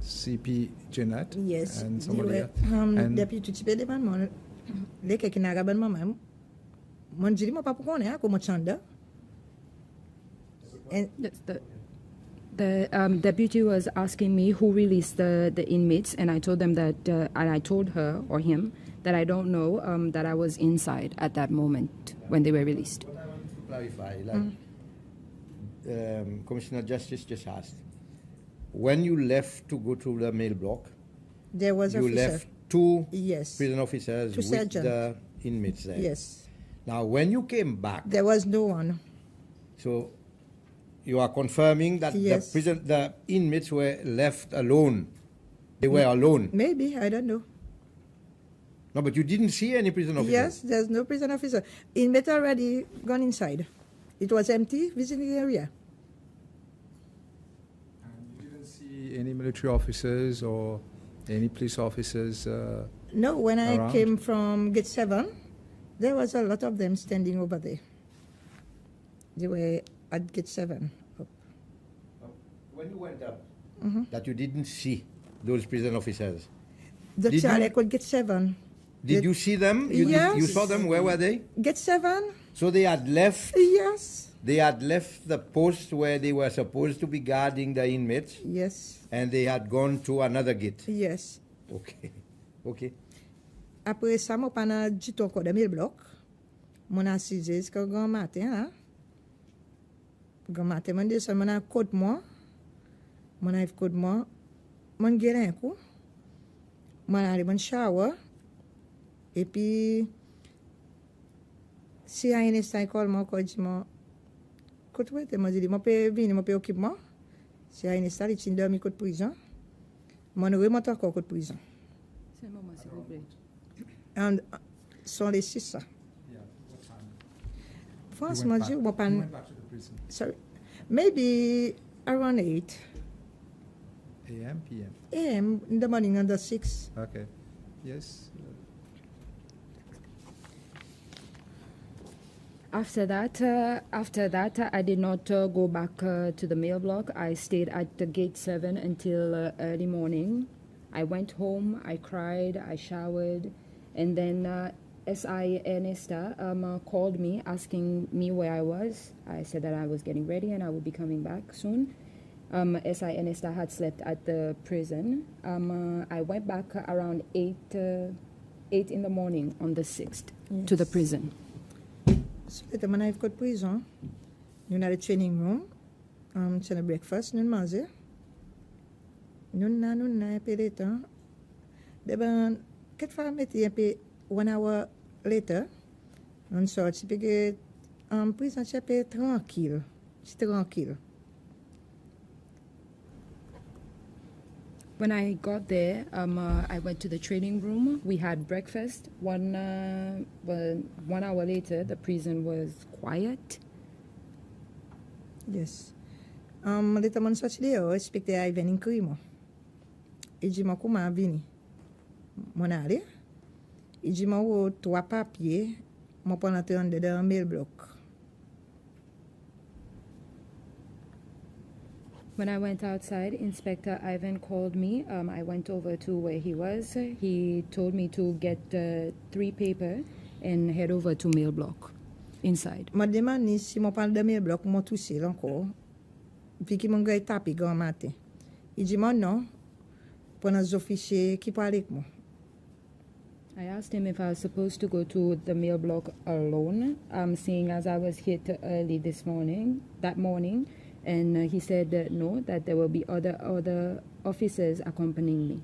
CP Jeanette. Yes. And somebody else. And depuis tu t'y peux demander mon les qui n'a pas maman. Mon dit mon papa connaît comme chanda. And yes, the deputy was asking me who released the inmates, and I told them that, and I told her or him that I don't know, that I was inside at that moment when they were released. What I want to clarify, Commissioner of Justice just asked, when you left to go to the mail block, there was you officer. left two Yes. prison officers Two with sergeants. the inmates there. Yes. Now, when you came back, There was no one. so you are confirming that Yes. the inmates were left alone. They were alone. Maybe, I don't know. No, but you didn't see any prison officers. Yes, there's no prison officer. Inmate already gone inside. It was empty, visiting area. And you didn't see any military officers or any police officers? No, when I Around? came from Gate 7, there was a lot of them standing over there. They were at Gate 7. When you went up, that you didn't see those prison officers. The Did child you- I could Gate 7. Did you see them? Yes. You saw them? Where were they? Gate 7? So they had left. Yes. They had left the post where they were supposed to be guarding the inmates, Yes. and they had gone to another gate. Yes. Okay. Okay. Après ça, je suis dit encore de 1000 blocs. Mon assisé, c'est que grand matin, là. Grand matin, je descends, je code moi. Je code moi. Je guéris un coup. Je aller dans shower. Et puis, si un instant, je moi, je dis, écoute, je dis, je peux venir, je peux occuper moi. Si un instant, je suis dormi de prison. Je remonte encore de prison. And sont les 6. Yeah, what time? Franchement, je ne You pas. went back to the prison. Sorry. Maybe around 8 AM, PM? a.m. in the morning under 6. Okay. Yes. After that, I did not go back to the mail block. I stayed at the Gate 7 until early morning. I went home, I cried, I showered, and then SI Ernesta called me asking me where I was. I said that I was getting ready and I would be coming back soon. SI Ernesta had slept at the prison. I went back around 8 in the morning on the 6th to the prison. So when I've got prison, you know the training room, to breakfast, nun manger. Nun na later. Deben ket fa meti pe 1 hour later, on sorti parce prison c'est tranquille. C'est tranquille. When I got there, I went to the training room. We had breakfast. 1 hour later, the prison was quiet. Yes. Later man sorti de eu expectei a venir inquiry mo. E di mo kuma vini. Mon ale. E di mo wo 3 papiers, mo pon entrer en dedans mail block. When I went outside, Inspector Ivan called me. I went over to where he was. He told me to get 3 papers and head over to mail block inside. Je demande si je parle de mail block, je touche encore. Puis que je vais taper grand matin. Il dit non, pour les officiers qui parlent avec moi. I asked him if I was supposed to go to the mail block alone, seeing as I was hit early that morning. And he said no, that there will be other officers accompanying me.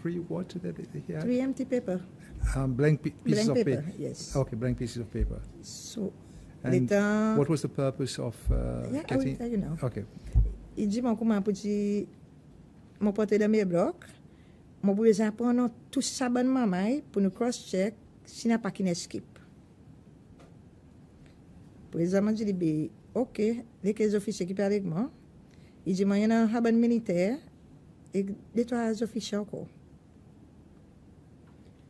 3 what did they have? 3 empty paper. Blank pieces of paper. Yes. Okay, blank pieces of paper. So, and what was the purpose of I getting? will tell you now. Okay. Il dit comment pour dire mon porter dans mes blocs, mon besoin prendre tout ça bonne maman pour nous cross check si n'a pas qu'une escape. Pour exemple, je dis OK, les officiers qui parlent avec moi, il dit moi il y a un militaire et 2-3 officiers encore.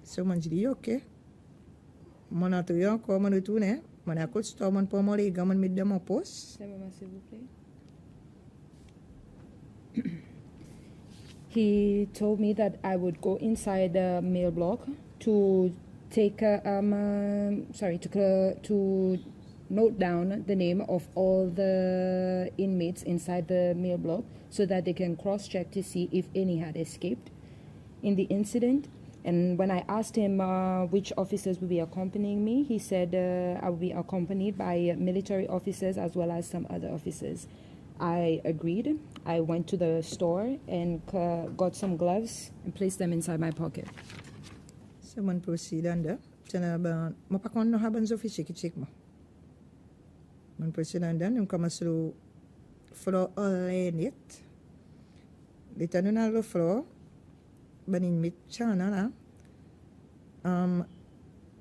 So je dis OK. Mon entrée encore, mon retourne, mon accord store, mon pour mon les gars, mon mettre dans mon poste. S'il vous plaît. He told me that I would go inside the mail block to take to note down the name of all the inmates inside the mail block so that they can cross-check to see if any had escaped in the incident. And when I asked him which officers would be accompanying me, he said I would be accompanied by military officers as well as some other officers. I agreed. I went to the store and got some gloves and placed them inside my pocket. Someone proceed under. Mo pa kon no haban officier ki check mo. Mon proceed under, nous commence le floor all net. L'état nous dans le floor, banin mit chana là.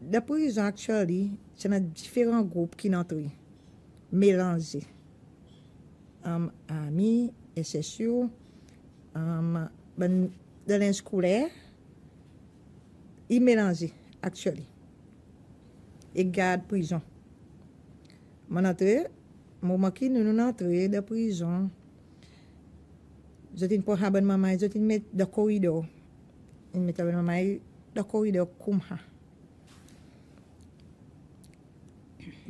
The prison actually, c'est un différents groupes qui n'entrent mélangés. Amis, SSU, dans l'inscolaire, ils mélangent, actually. Et garde prison. Mon entrée, moment qui nous entrée de prison, je t'ai pas haban maman, je t'ai mis dans le corridor. Je m'ai haban maman dans le corridor comme ça.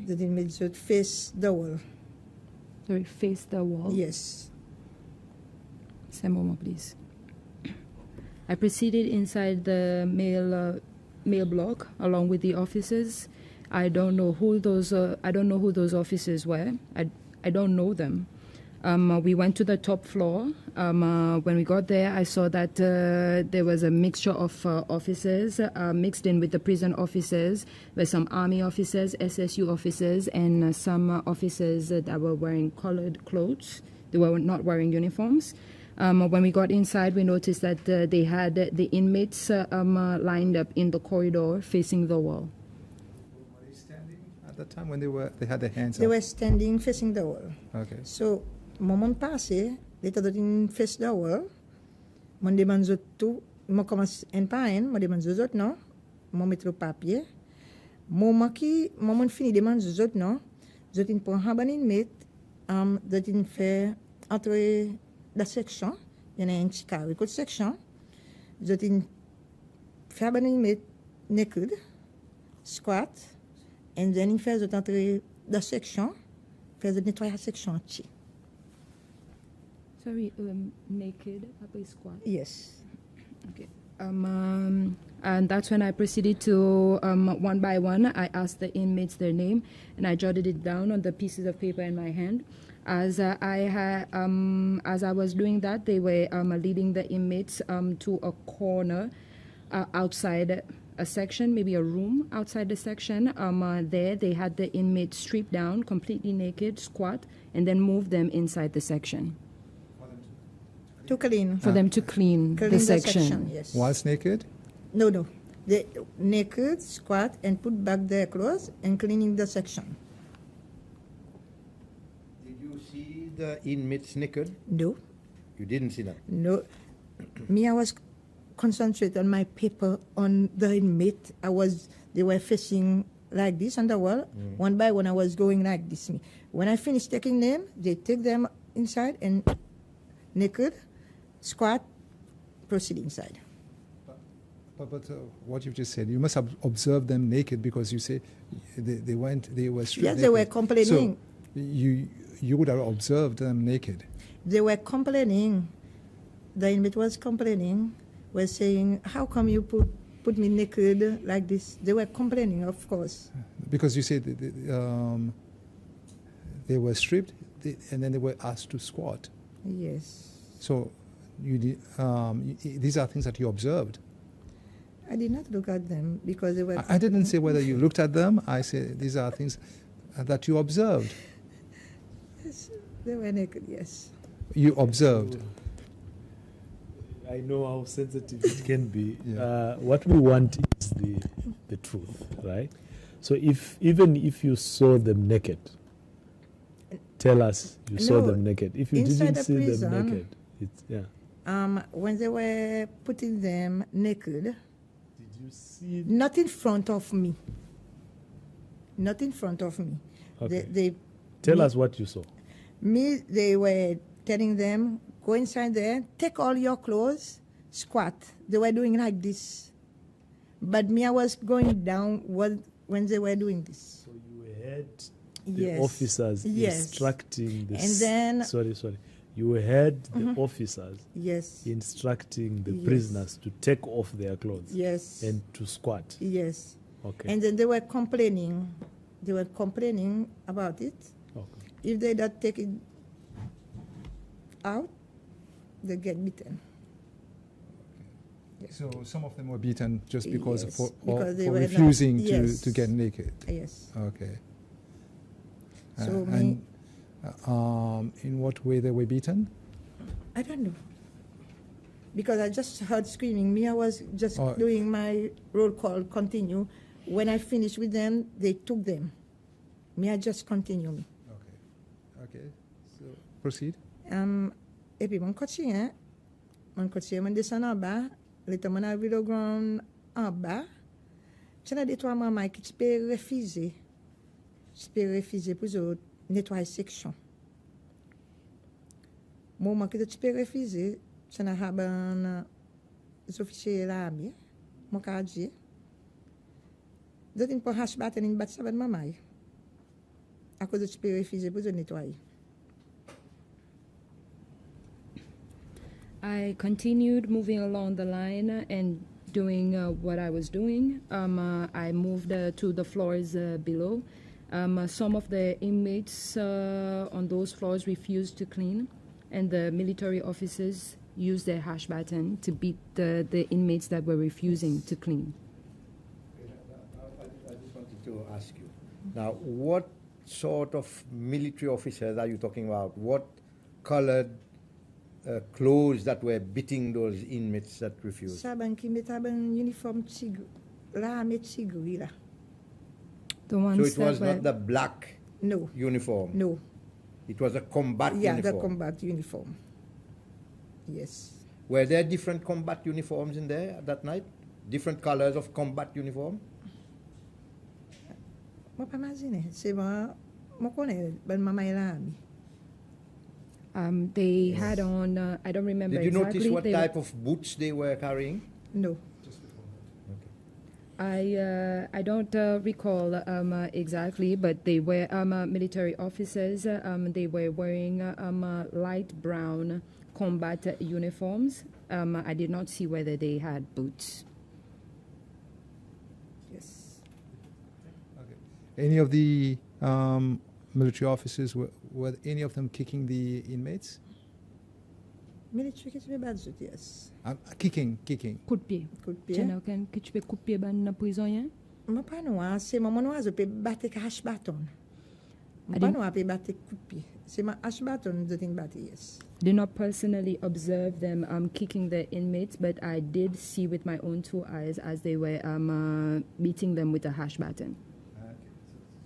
Je t'ai mis je face the wall. Sorry, face the wall? Yes. Same moment, please. I proceeded inside the mail block along with the officers. I don't know who those officers were. I don't know them. We went to the top floor. When we got there, I saw that there was a mixture of officers mixed in with the prison officers. There were some army officers, SSU officers, and some officers that were wearing colored clothes. They were not wearing uniforms. When we got inside, we noticed that they had the inmates lined up in the corridor facing the wall. Were they standing at that time when they had their hands up? They were standing facing the wall. Okay. So, moment passé, l'état de face the wall, mon demande tout, mon commence un par un, mon demande aux autres non, mon mettre le papier, moment fini demande aux autres non, je t'ai pour un inmate, je t'ai fait entrer la section, il y en a un petit carré côté section, je t'ai fait un inmate naked, squat, and then il faisait entrer la section, faisait nettoyer la section entière. Sorry, naked, après squat. Yes. Okay. And that's when I proceeded to, one by one, I asked the inmates their name, and I jotted it down on the pieces of paper in my hand. As I was doing that, they were leading the inmates to a corner outside a section, maybe a room outside the section. There, they had the inmates stripped down, completely naked, squat, and then move them inside the section. To clean. For them to clean the section. Yes. Whilst naked? No. They naked, squat, and put back their clothes and cleaning the section. Did you see the inmates naked? No. You didn't see that? No. Me, I was concentrated on my paper on the inmate. They were facing like this on the wall. One by one, I was going like this. When I finished taking them, they take them inside and naked, squat, proceed inside. But what you've just said, you must have observed them naked because you say they were stripped. Yes, naked. they were complaining. So you would have observed them naked. They were complaining. The inmate was complaining, was saying, how come you put me naked like this? They were complaining, of course. Because you said they were stripped and then they were asked to squat. Yes. So these are things that you observed. I did not look at them because they were... I didn't say whether you looked at them. I said these are things that you observed. Yes, they were naked, yes. You observed. I know how sensitive it can be. Yeah. What we want is the truth, right? So even if you saw them naked, tell us you saw them naked. If you didn't see them naked, it's, yeah. When they were putting them naked, did you see? Not in front of me. Not in front of me. Okay. Tell us what you saw. They were telling them, go inside there, take all your clothes, squat. They were doing like this. But I was going down when they were doing this. So you heard the officers instructing the... And then... Sorry. You heard the officers instructing the prisoners to take off their clothes and to squat. Yes. Okay. And then they were complaining. They were complaining about it. Okay. If they don't take it out, they get beaten. Yes. So some of them were beaten just because for refusing to get naked. Yes. Okay. So in what way they were beaten? I don't know. Because I just heard screaming. I was just doing my roll call, continue. When I finished with them, they took them. I just continue. Okay. So proceed. Et puis mon quotidien, mon descend en bas, l'état mon arrivé au grand en bas. Tu as des trois mamans qui peux refuser. Tu peux refuser pour nettoyer section. Moment que tu peux refuser, tu as un officier là, mon casier. D'autres pour hache battre une batte saban maman. À cause de tu peux refuser pour nettoyer. I continued moving along the line and doing what I was doing. I moved to the floors below. Some of the inmates on those floors refused to clean, and the military officers used their hash baton to beat the inmates that were refusing to clean. I just wanted to ask you, now, what sort of military officers are you talking about? What colored clothes that were beating those inmates that refused? Saban qui met un uniforme tigre, là met tigre là. The ones so it was not the black uniform? No. It was a combat uniform? Yeah, the combat uniform. Yes. Were there different combat uniforms in there that night? Different colors of combat uniform? Je ne sais pas imaginer. C'est moi, je connais, mais maman est là. They had on, I don't remember exactly. Did you notice what type of boots they were carrying? No. I don't recall exactly, but they were military officers. They were wearing light brown combat uniforms. I did not see whether they had boots. Yes. Okay. Any of the military officers, were any of them kicking the inmates? Military yes. Kicking. Coup de pied. Coup de pied. General, que tu peux coup de pied ban prisonnier? Moi pas noir, c'est mon noir je peux battre hache bâton. Moi pas noir peut battre coup de pied. C'est ma hache bâton de thing battre yes. Did not personally observe them kicking the inmates, but I did see with my own two eyes as they were beating them with a hash baton. Okay,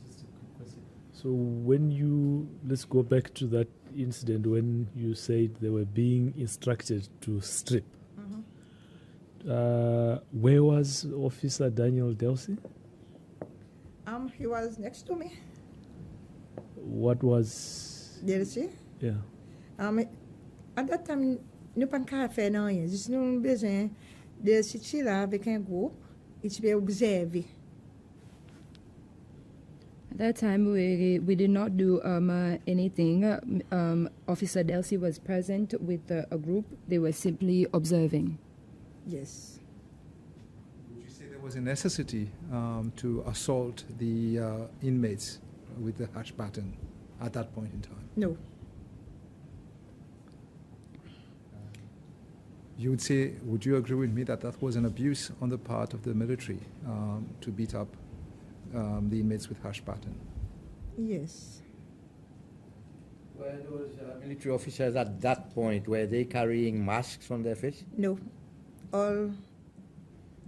so just a quick question. So when let's go back to that incident when you said they were being instructed to strip. Where was Officer Daniel Delsey? He was next to me. What was... Delsey? Yeah. At that time, nous pas qu'à faire non rien. Juste nous besoin de situer là avec un groupe et tu peux observer. At that time, we did not do anything. Officer Delsey was present with a group. They were simply observing. Yes. Would you say there was a necessity to assault the inmates with the hash baton at that point in time? No. Would you agree with me that that was an abuse on the part of the military to beat up the inmates with hash baton? Yes. Were those military officers at that point, were they carrying masks on their face? No. All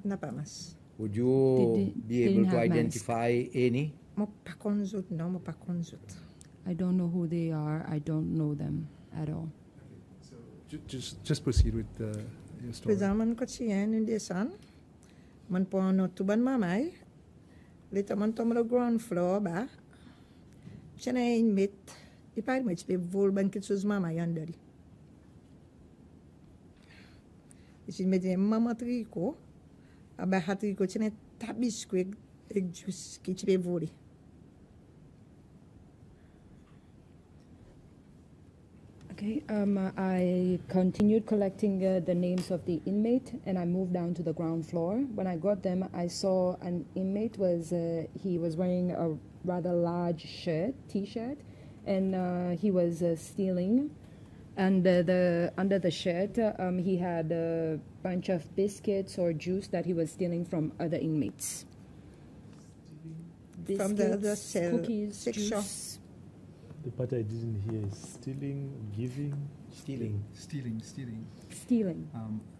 napamas. Would you be able to identify any? I don't know who they are. I don't know them at all. Just proceed with your story. Pezaman ko siya nun desan. Man po no tuban mamay. Lita man tomo ground floor ba. Siya na inmate. Ipay mo itse volban kitsus mamay andari. Isin medye mama triko. Aba hatriko siya na tabis ko eg juice kitse voli. Okay, I continued collecting the names of the inmate, and I moved down to the ground floor. When I got them, I saw an inmate he was wearing a rather large t-shirt, and he was stealing. And under the shirt, he had a bunch of biscuits or juice that he was stealing from other inmates. Biscuits, from the other cell, cookies, juice. The part I didn't hear is stealing, giving? Stealing. Stealing.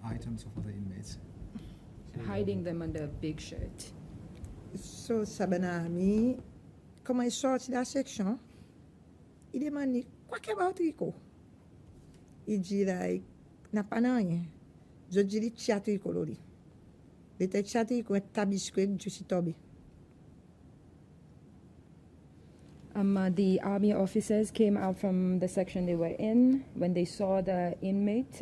Items of other inmates. Hiding them under a big shirt. So, Sabanami, comme il sort de la section, il demande quoi qu'il y a tricot. Il dit là, n'a pas rien. Je dis le théâtre coloré. Le théâtre est tabisqué du sitobi. The army officers came out from the section they were in. When they saw the inmate,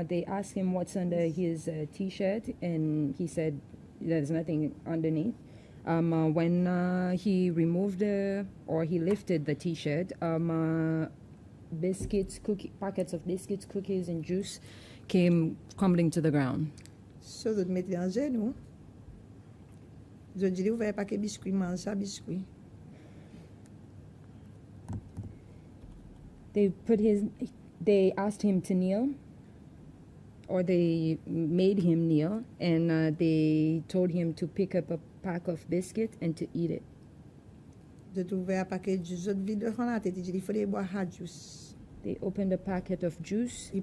they asked him what's under his T-shirt, and he said there's nothing underneath. When he removed or he lifted the T-shirt, packets of biscuits, cookies, and juice came crumbling to the ground. So, je mettais en genou. Je dis, ouvert paquet biscuit, mange ça biscuit. They asked him to kneel, or they made him kneel, and they told him to pick up a pack of biscuits and to eat it. They opened a packet of juice. They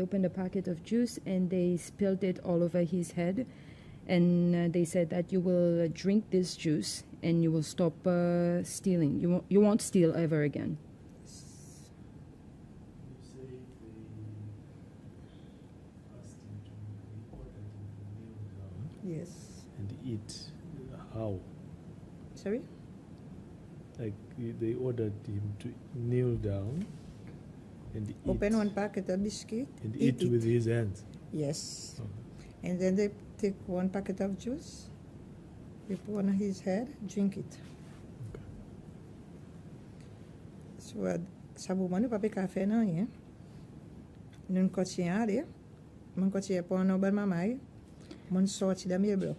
opened a packet of juice and they spilled it all over his head, and they said that you will drink this juice and you will stop stealing. You won't steal ever again. Yes. And eat how? Sorry? Like they ordered him to kneel down and open one packet of biscuit and eat with his hands. Yes. And then they take 1 packet of juice, we put on his head, drink it. Okay. So, sabu manu papi kafe na ye. Nun kochiare, mon kochiare po no ban mamai, mon sorti da mail block.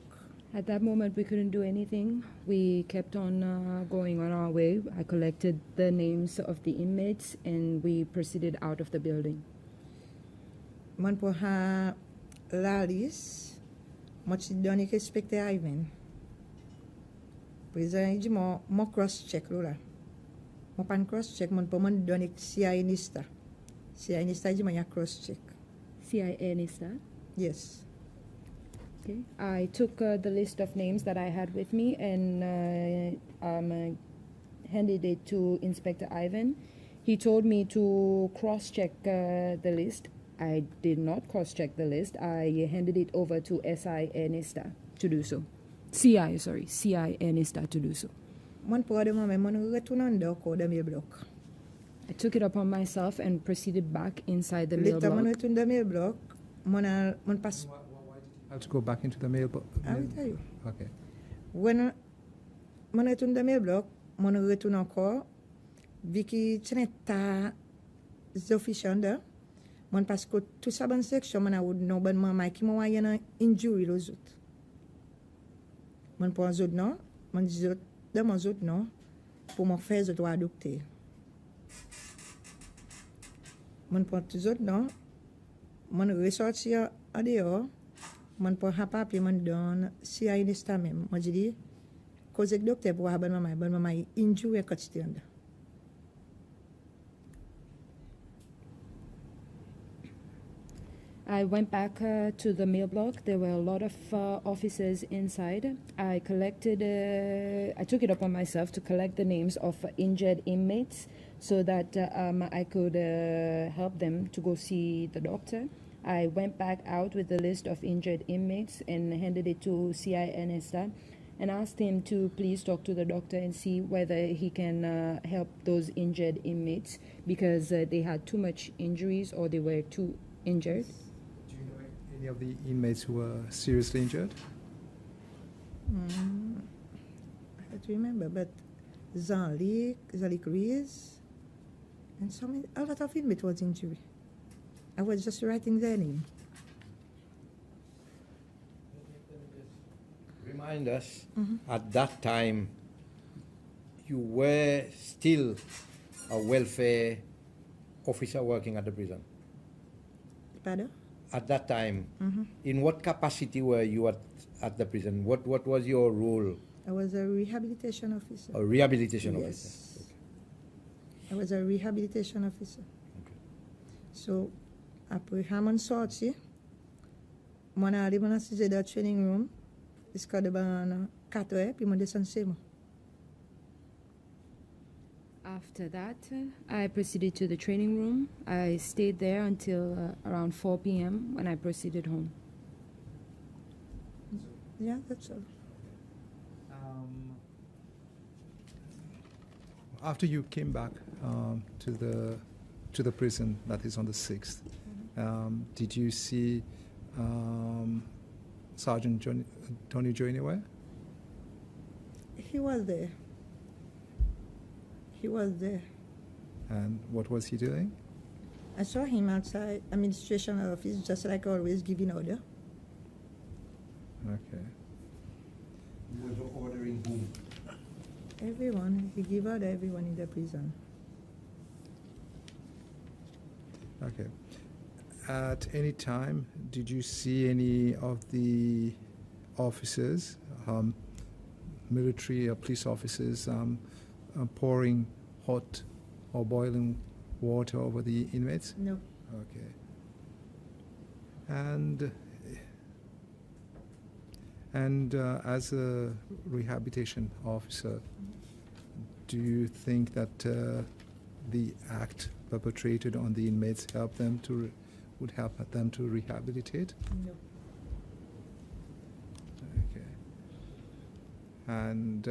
At that moment, we couldn't do anything. We kept on going on our way. I collected the names of the inmates and we proceeded out of the building. Mon po ha la liste, mo ci doni che specte Ivan. President mo cross check lola. Mo pan cross check mon po mon doni CIA nista. CIA nista ji mo ya cross check. CIA nista? Yes. Okay. I took the list of names that I had with me and handed it to Inspector Ivan. He told me to cross-check the list. I did not cross-check the list. I handed it over to SI Ernesta to do so. CI Ernesta to do so. I took it upon myself and proceeded back inside the mail block. How to go back into the mail block? I will tell you. Okay. When I return the mail block, I return encore. Vicky Cheneta is official there. Man parce que tout ça bonne section man a would no ban mama qui mo yana injury lo zot. Man pour zot non, man zot de mon zot non pour mon faire zot adopter. Man pour zot non, man ressorti a dehors. Man pour ha papier man don si a inista même. Man dit cause docteur pour ban mama injury quotidien. I went back to the mail block. There were a lot of officers inside. I took it upon myself to collect the names of injured inmates so that I could help them to go see the doctor. I went back out with the list of injured inmates and handed it to CI Ernesta and asked him to please talk to the doctor and see whether he can help those injured inmates because they had too much injuries or they were too injured. Any of the inmates who were seriously injured? I don't remember, but Zalik Rees, and a lot of inmates was injured. I was just writing their name. Remind us, at that time, you were still a welfare officer working at the prison. Pardon? At that time, in what capacity were you at the prison? What was your role? I was a rehabilitation officer. A rehabilitation officer. Yes. Okay. I was a rehabilitation officer. Okay. So, après Hammond sorti, mon arrive dans the training room, jusqu'à de 4 heures, puis mon descend chez moi. After that, I proceeded to the training room. I stayed there until around 4 p.m. when I proceeded home. Yeah, that's all. After you came back to the prison, that is on the 6th, did you see Sergeant Tony Joe anywhere? He was there. He was there. And what was he doing? I saw him outside administration office, just like always, giving order. Okay. You were ordering whom? Everyone. He gave order everyone in the prison. Okay. At any time, did you see any of the officers, military or police officers, pouring hot or boiling water over the inmates? No. Okay. And as a rehabilitation officer, do you think that the act perpetrated on the inmates would help them to rehabilitate? No. Okay. And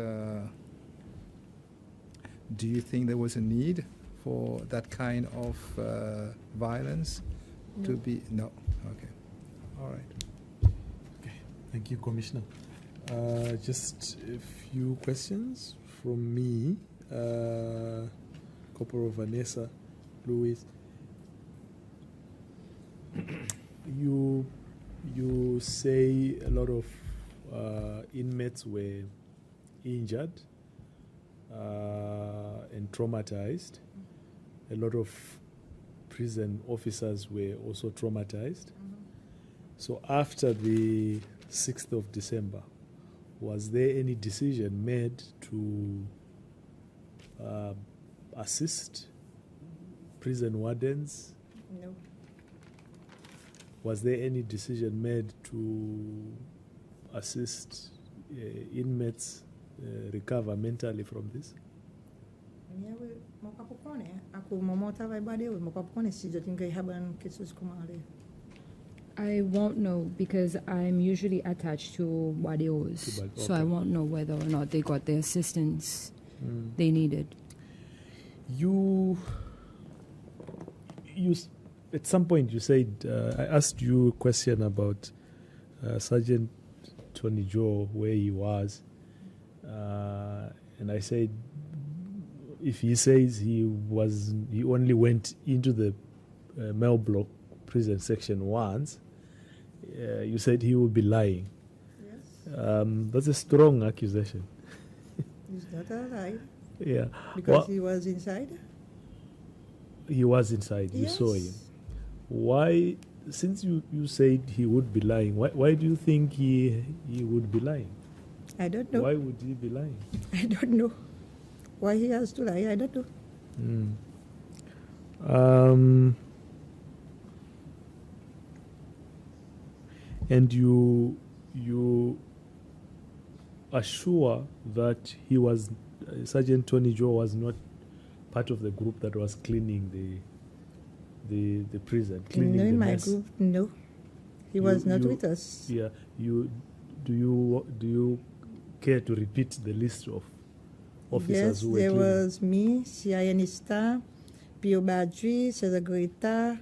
do you think there was a need for that kind of violence to be? No. Okay. All right. Okay. Thank you, Commissioner. Just a few questions from me. Corporal Vanessa Lewis. You say a lot of inmates were injured and traumatized. A lot of prison officers were also traumatized. So after the 6th of December, was there any decision made to assist prison wardens? No. Was there any decision made to assist inmates recover mentally from this? I won't know because I'm usually attached to Wadios, so I won't know whether or not they got the assistance they needed. You at some point you said, I asked you a question about Sergeant Tony Joe, where he was, and I said, if he says he only went into the Mel Block prison section once, you said he would be lying. Yes. That's a strong accusation. Is that a lie? Yeah. Because he was inside? He was inside. You saw him. Why, since you said he would be lying, why do you think he would be lying? I don't know. Why would he be lying? I don't know. Why he has to lie, I don't know. And you are sure that he was, Sergeant Tony Joe was not part of the group that was cleaning the prison? No, in my group, no. He was not with us. Yeah. Do you care to repeat the list of officers who were cleaning? Yes, there was me, Siayanista, Pio Badri, Cesar Greta,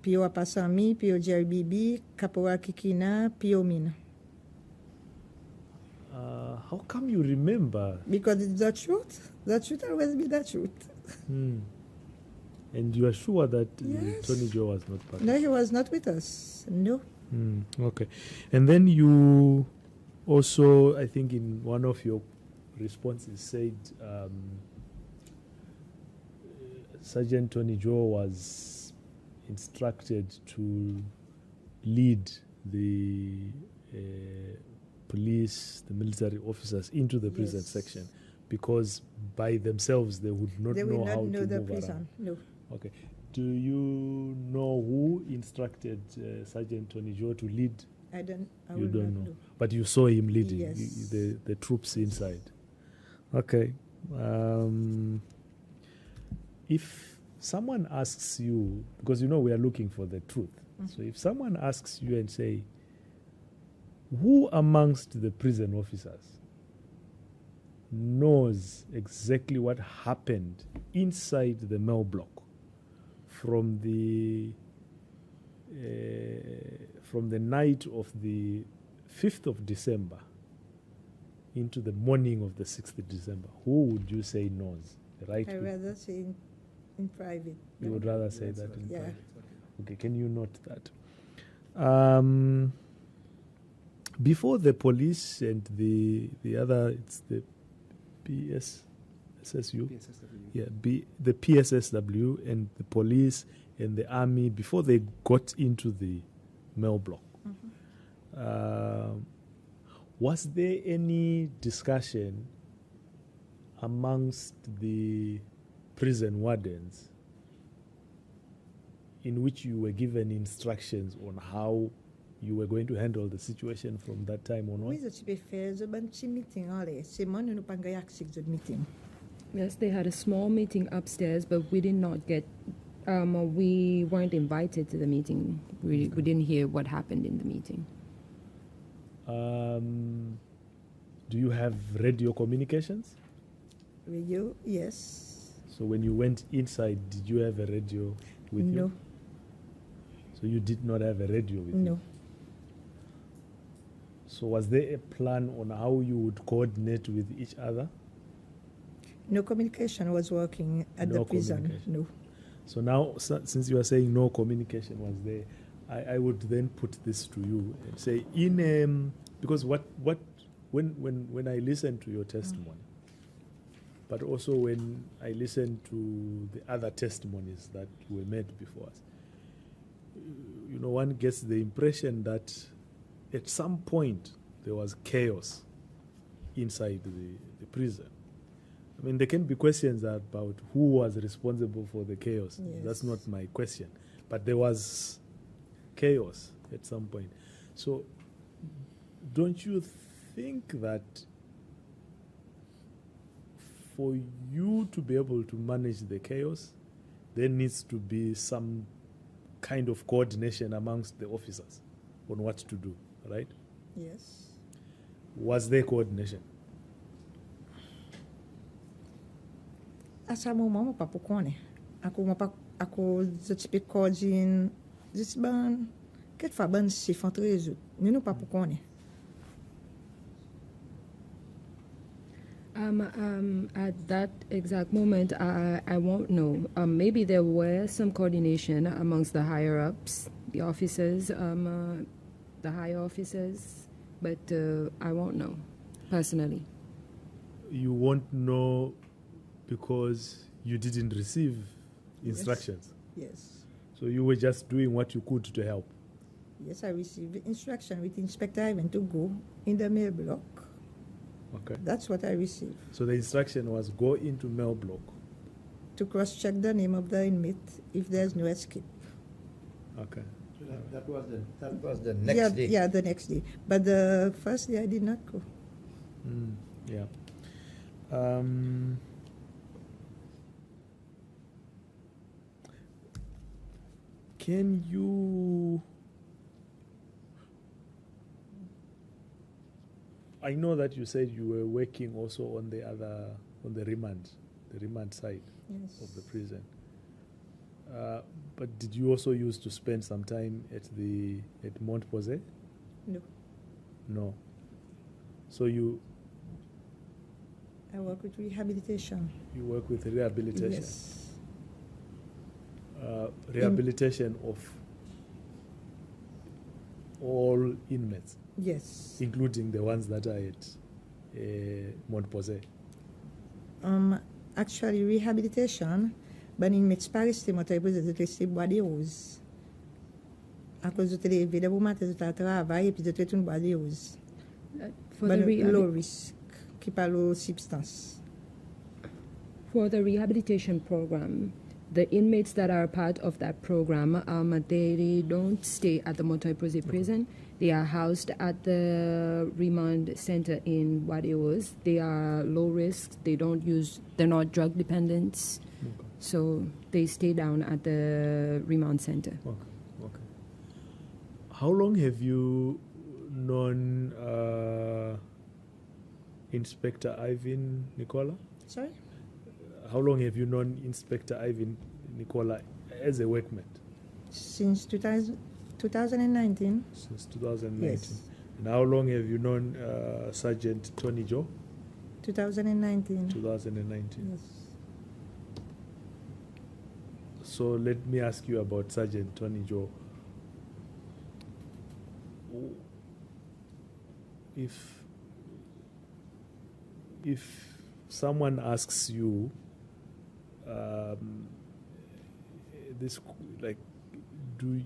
Pio Apasami, Pio Jerry Bibi, Caporal Kikina, Pio Mina. How come you remember? Because it's the truth. The truth always be the truth. And you are sure that Tony Joe was not part? No, he was not with us. No. Okay. And then you also, I think in one of your responses, said Sergeant Tony Joe was instructed to lead the police, the military officers into the prison section, because by themselves they would not know how to move around. No. Okay. Do you know who instructed Sergeant Tony Joe to lead? I don't know. But you saw him leading the troops inside. Okay. If someone asks you, because we are looking for the truth, so if someone asks you and say, who amongst the prison officers knows exactly what happened inside the Mel Block from the night of the 5th of December into the morning of the 6th of December? Who would you say knows? Right? I'd rather say in private. You would rather say that in private? Okay, can you note that? Before the police and the other, it's the PSSU? Yeah, the PSSW and the police and the army, before they got into the Mel Block, was there any discussion amongst the prison wardens in which you were given instructions on how you were going to handle the situation from that time onwards? Yes, they had a small meeting upstairs, but we did not get, we weren't invited to the meeting. We didn't hear what happened in the meeting. Do you have radio communications? Radio, yes. So when you went inside, did you have a radio with you? No. So you did not have a radio with you? No. So was there a plan on how you would coordinate with each other? No communication was working at the prison. No. So now, since you are saying no communication was there, I would then put this to you and say, because when I listen to your testimony, but also when I listen to the other testimonies that were made before us, one gets the impression that at some point there was chaos inside the prison. I mean, there can be questions about who was responsible for the chaos. Yes. That's not my question. But there was chaos at some point. So don't you think that for you to be able to manage the chaos, there needs to be some kind of coordination amongst the officers on what to do, right? Yes. Was there coordination? Asa moment mo pa pou konen. Ako zotipik kodin, ban ket fa ban sif entre les autres. Nou pa pou konen. At that exact moment, I won't know. Maybe there were some coordination amongst the higher ups, the officers, the higher officers, but I won't know personally. You won't know because you didn't receive instructions? Yes. So you were just doing what you could to help? Yes, I received instruction with Inspector Ivan to go in the mail block. Okay. That's what I received. So the instruction was go into mail block? To cross-check the name of the inmate if there's no escape. Okay. So that was the next day? Yeah, the next day. But the first day I did not go. Yeah. Can you... I know that you said you were working also on the remand side of the prison. But did you also used to spend some time at Posée? No. No. So I work with rehabilitation. You work with rehabilitation? Yes. Rehabilitation of all inmates? Yes. Including the ones that are at Posée? Actually, rehabilitation, but inmates paristé m'a été bois de rose. À cause de télévé, de matin de travail et puis de traiter une bois de rose. For the low risk, qui pas low substance. For the rehabilitation program, the inmates that are part of that program, they don't stay at the Montagne prison. They are housed at the remand center in Wadios. They are low risk. They're not drug dependents. Okay. So they stay down at the remand center. Okay. How long have you known Inspector Ivan Nicola? Sorry? How long have you known Inspector Ivan Nicola as a workmate? Since 2019. Since 2019. Yes. And how long have you known Sergeant Tony Joe? 2019. 2019. Yes. So let me ask you about Sergeant Tony Joe. If someone asks you this, like, do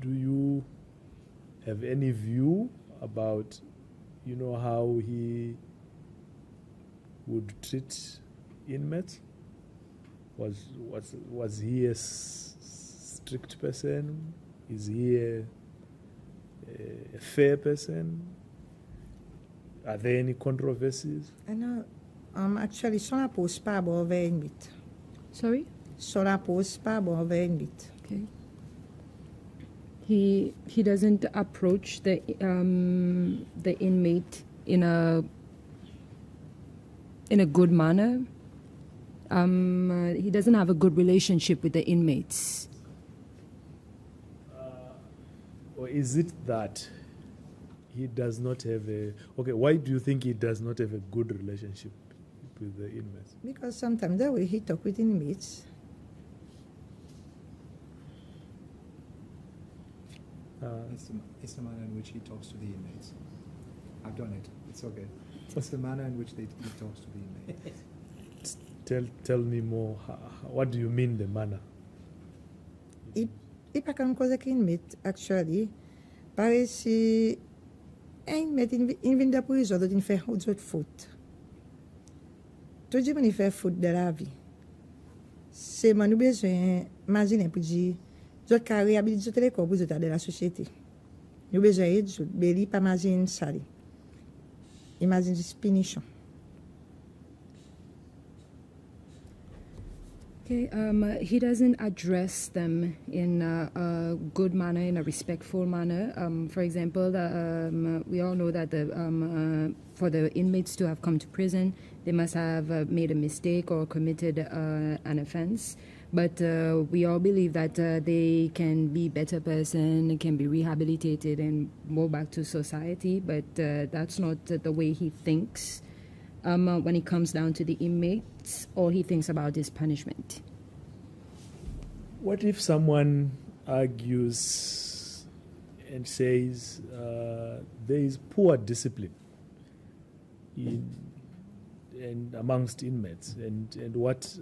you have any view about, how he would treat inmates? Was he a strict person? Is he a fair person? Are there any controversies? I know. Actually, son la pose pas bon vers inmate. Sorry? Son la pose pas bon vers inmate. Okay. He doesn't approach the inmate in a good manner. He doesn't have a good relationship with the inmates. Or is it that he does not have a... Okay, why do you think he does not have a good relationship with the inmates? Because sometimes the way he talk with inmates, It's the manner in which he talks to the inmates. I've done it. It's okay. It's the manner in which he talks to the inmates. Tell me more. What do you mean, the manner? If I can cause a inmate, actually, parece inmate in the prison doesn't faire autre faute. Tout le monde fait faute de la vie. C'est mon besoin, imagine pour dire, je vais réhabiliter les corps de la société. Nous besoin de béli pas imagine ça. Imagine this punition. Okay, he doesn't address them in a good manner, in a respectful manner. For example, we all know that for the inmates to have come to prison, they must have made a mistake or committed an offense. But we all believe that they can be better person, can be rehabilitated and go back to society. But that's not the way he thinks. When it comes down to the inmates, all he thinks about is punishment. What if someone argues and says there is poor discipline and amongst inmates, and what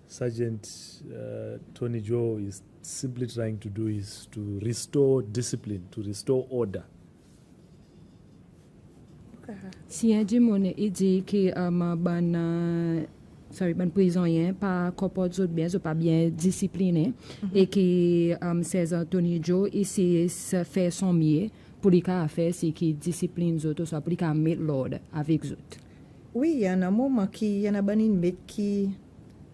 Sergeant Tony Joe is simply trying to do is to restore discipline, to restore order? Si un dimon dit que ban prisonnier pas comporte bien, pas bien discipliné, et que César Tony Joe ici se fait son mieux pour les cas faire c'est qui discipline les autres, soit pour les cas mettre l'ordre avec eux. Oui, il y a un moment qui y a un inmate qui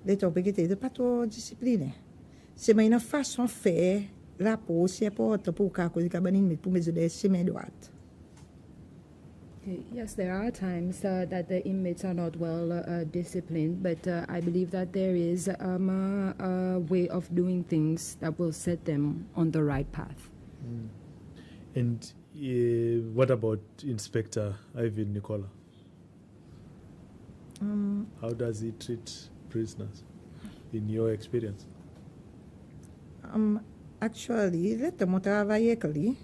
les topics étaient pas trop disciplinés. C'est une façon de faire rapport c'est important pour cas que les inmate pour mesurer ses mains droites. Yes, there are times that the inmates are not well disciplined, but I believe that there is a way of doing things that will set them on the right path. And what about Inspector Ivan Nicola? How does he treat prisoners, in your experience? Actually, let them travailler avec lui.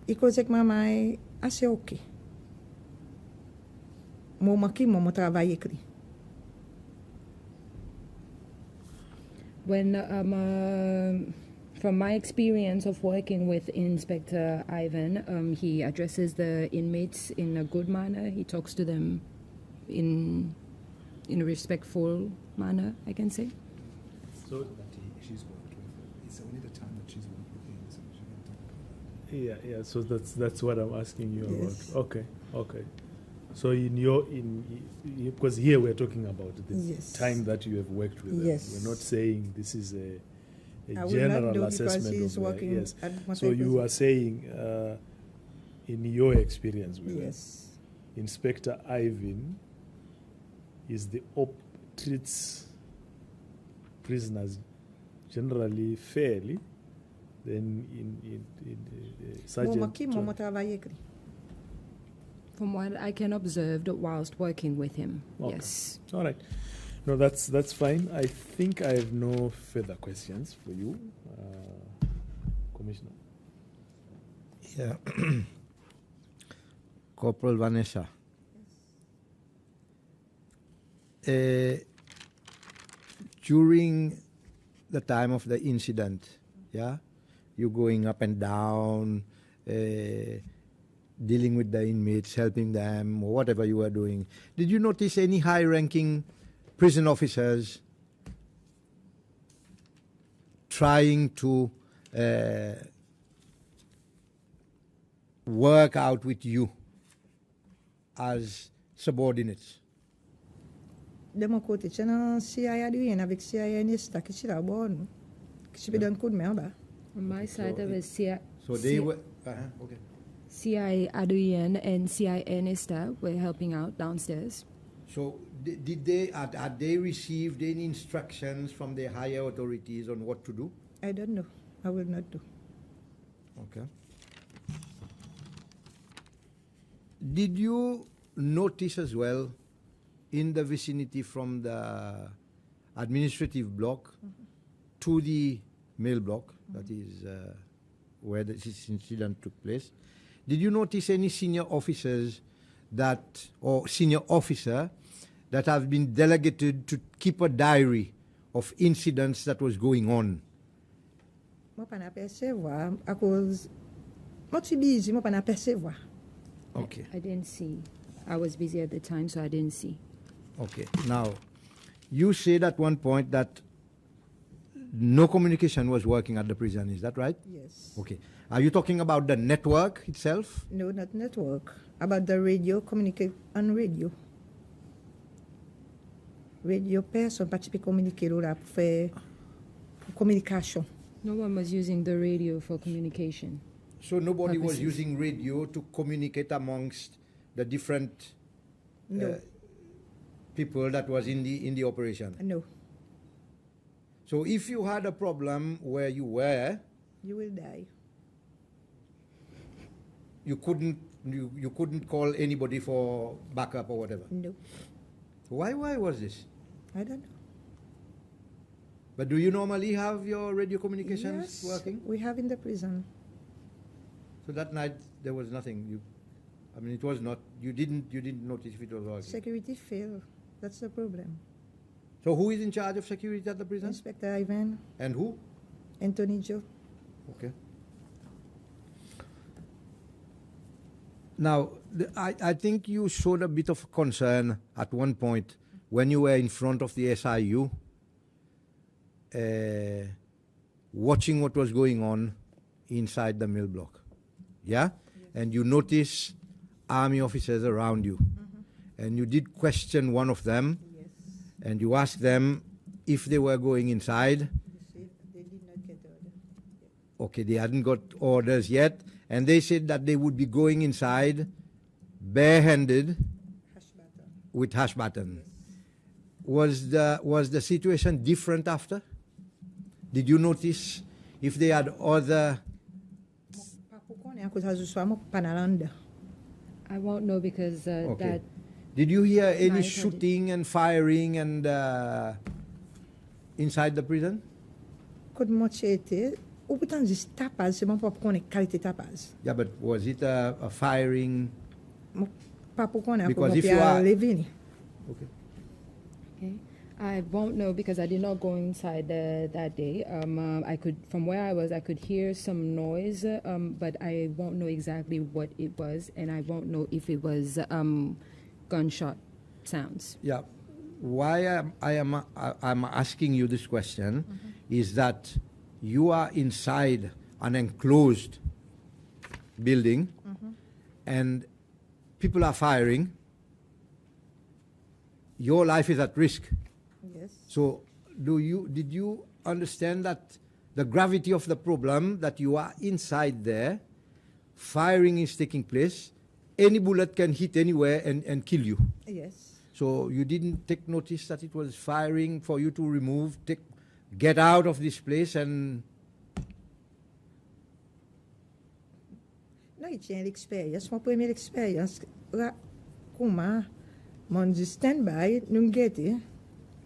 Il cause que maman assez ok. Moi qui moi travaille avec lui. When from my experience of working with Inspector Ivan, he addresses the inmates in a good manner. He talks to them in a respectful manner, I can say. So she's worked with. It's only the time that she's worked with him, so she can talk about that. Yeah. So that's what I'm asking you Yes. about. Okay. So because here we're talking about the Yes. time that you have worked with them. Yes. We're not saying this is a I will general not do because assessment he's of working yes. at Montagne. So you are saying in your experience with them, Yes. Inspector Ivan is treats prisoners generally fairly. Then in Sergeant. Moi travaille avec lui. From what I can observe whilst working with him, Okay. yes. All right. No, that's fine. I think I have no further questions for you, Commissioner. Yeah. Corporal Vanessa. During the time of the incident, you going up and down, dealing with the inmates, helping them, or whatever you were doing, did you notice any high-ranking prison officers trying to work out with you as subordinates? De mon côté, j'ai un CIA avec CIA Nesta qui est bon, qui peut donner un coup de main bas. On my side, there was So they were okay. CIA Adrian and CIA Nesta were helping out downstairs. So did they had they received any instructions from the higher authorities on what to do? I don't know. I will not do. Okay. Did you notice as well in the vicinity from the administrative block to the mail block, that is where this incident took place, did you notice any senior officers or senior officer that have been delegated to keep a diary of incidents that was going on? Je ne peux pas percevoir à cause je suis busy, je ne peux pas percevoir. Okay. I didn't see. I was busy at the time, so I didn't see. Okay. Now, you said at one point that no communication was working at the prison. Is that right? Yes. Okay. Are you talking about the network itself? No, not network. About the radio, communicate on radio. Radio person participe communiquer là pour faire communication. No one was using the radio for communication. So nobody was Purposes. using radio to communicate amongst the different No. people that was in the operation. No. So if you had a problem where you were, You will die. you couldn't call anybody for backup or whatever. No. Why was this? I don't know. But do you normally have your radio communications Yes, working? we have in the prison. So that night there was nothing. It was not. You didn't notice if it was working. Security failed. That's the problem. So who is in charge of security at the prison? Inspector Ivan, And who? Anthony Joe. Okay. Now, I think you showed a bit of concern at one point when you were in front of the SIU, watching what was going on inside the mill block. Yeah? Yes. And you noticed army officers around you. And you did question one of them. Yes. And you asked them if they were going inside. They did not get order. Okay, they hadn't got orders yet, and they said that they would be going inside barehanded with hash button. Yes. Was the situation different after? Did you notice if they had other? I won't know because that. Did you hear any night shooting and firing and inside the prison? Could much été ou pourtant juste tapage, c'est mon pas pour connaître qualité tapage. Yeah, but was it a firing? Pas pour connaître Because comment if you are- lever. Okay. Okay. I won't know because I did not go inside that day. I could, from where I was, I could hear some noise, but I won't know exactly what it was, and I won't know if it was gunshot sounds. Yeah. Why I'm asking you this question is that you are inside an enclosed building and people are firing. Your life is at risk. Yes. So did you understand that the gravity of the problem, that you are inside there, firing is taking place, any bullet can hit anywhere and kill you. Yes. So you didn't take notice that it was firing for you to get out of this place and... Non, il tient l'expérience. Mon première expérience, là, comment, mon stand-by, nous guetter.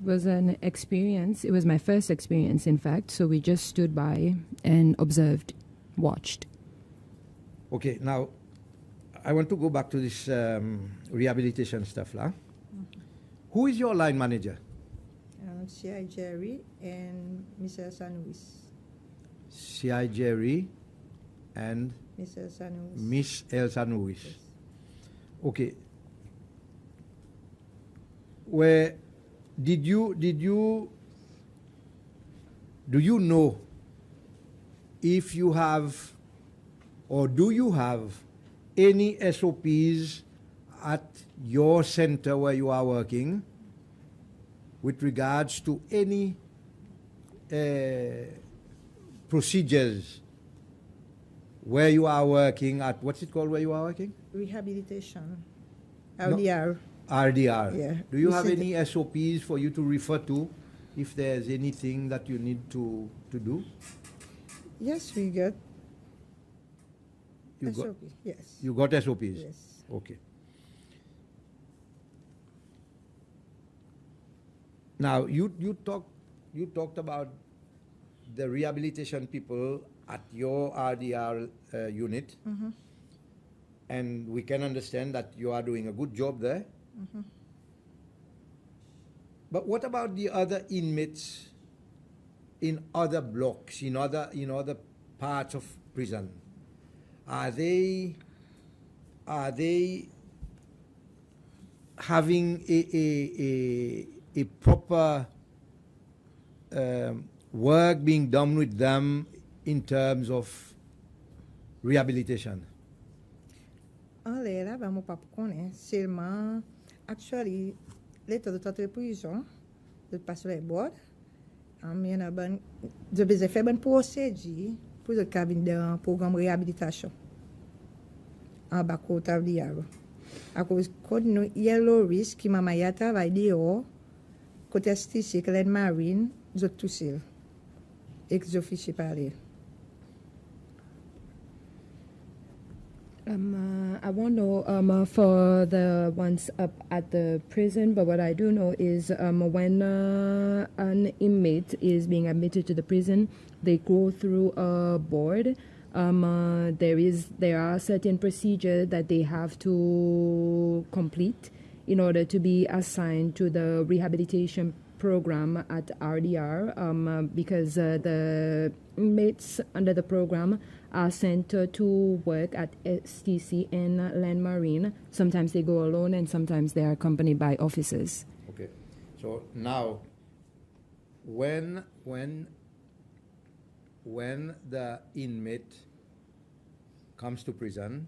It was an experience. It was my first experience, in fact. So we just stood by and observed, watched. Okay, now I want to go back to this rehabilitation stuff. Who is your line manager? C.I. Jerry and Mr. San Luis. C.I. Jerry and Mr. San Luis. Miss El San Luis. Yes. Okay. Where do you know if you have or do you have any SOPs at your center where you are working with regards to any procedures where you are working at, what's it called where you are working? Rehabilitation. No. RDR. RDR. Yeah. Do you We have said- any SOPs for you to refer to if there's anything that you need to do? Yes, we got You got, SOP. Yes. you got SOPs? Yes. Okay. Now, you talked about the rehabilitation people at your RDR unit, and we can understand that you are doing a good job there. But what about the other inmates in other blocks, in other parts of prison? Are they having a proper work being done with them in terms of rehabilitation? En l'air, là, mon papa connaît seulement, actually, l'état de toute prison, de passer les bords, il y a de faire une procédure pour le cabine d'un programme de réhabilitation. En bas, côté de l'IARO. À cause de il y a le risque qui m'a travaillé dehors, côté statistique, l'aide marine, je tout seul. Et que je fiche parler. I won't know for the ones up at the prison, but what I do know is when an inmate is being admitted to the prison, they go through a board. There are certain procedures that they have to complete in order to be assigned to the rehabilitation program at RDR, because the inmates under the program are sent to work at STC and Land Marine. Sometimes they go alone and sometimes they are accompanied by officers. Okay. So now, when the inmate comes to prison,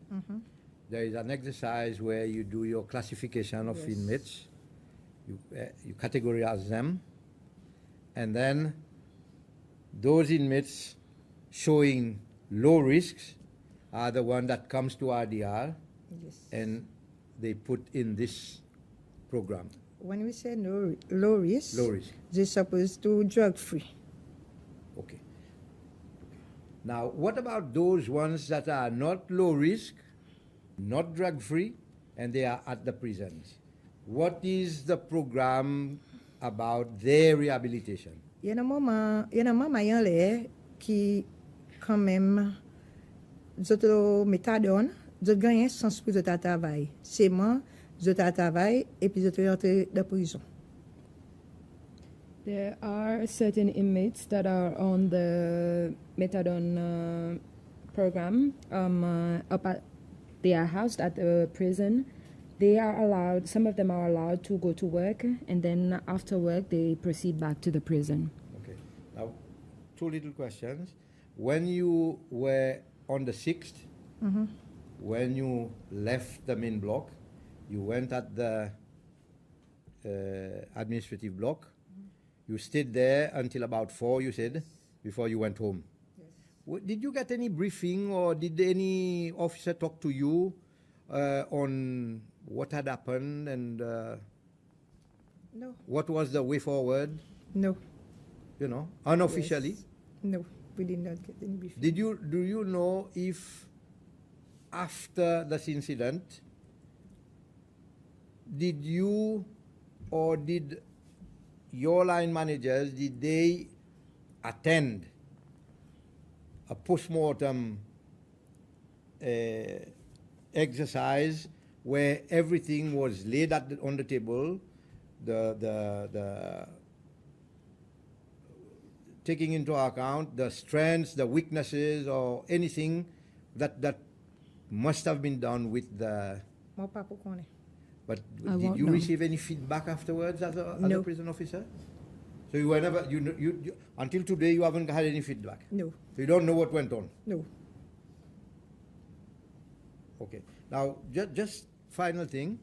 there is an exercise where you do your classification of inmates. You categorize them, and then those inmates showing low risks are the one that comes to RDR, and they put in this program. When we say low risk, they're supposed to drug free. Okay. Now, what about those ones that are not low risk, not drug free, and they are at the prisons? What is the program about their rehabilitation? Il y a un moment qui, quand même, je méthadone, je gagne sans plus de travail. C'est moi, je travaille et puis je rentre dans la prison. There are certain inmates that are on the methadone program. They are housed at the prison. They are allowed, some of them are allowed to go to work, and then after work they proceed back to the prison. Okay. Now, two little questions. When you were on the 6th, when you left the main block, you went at the administrative block. You stayed there until about 4, you said, before you went home. Yes. Did you get any briefing, or did any officer talk to you on what had happened and no. What was the way forward? No. You know, unofficially? Yes. No, we did not get any briefing. Do you know if after this incident, did you or did your line managers, did they attend a post-mortem exercise where everything was laid on the table, the taking into account the strengths, the weaknesses, or anything that must have been done with the... But did you receive any feedback afterwards as a prison officer? So you were never, you until today you haven't had any feedback? No. So you don't know what went on? No. Okay. Now, just final thing.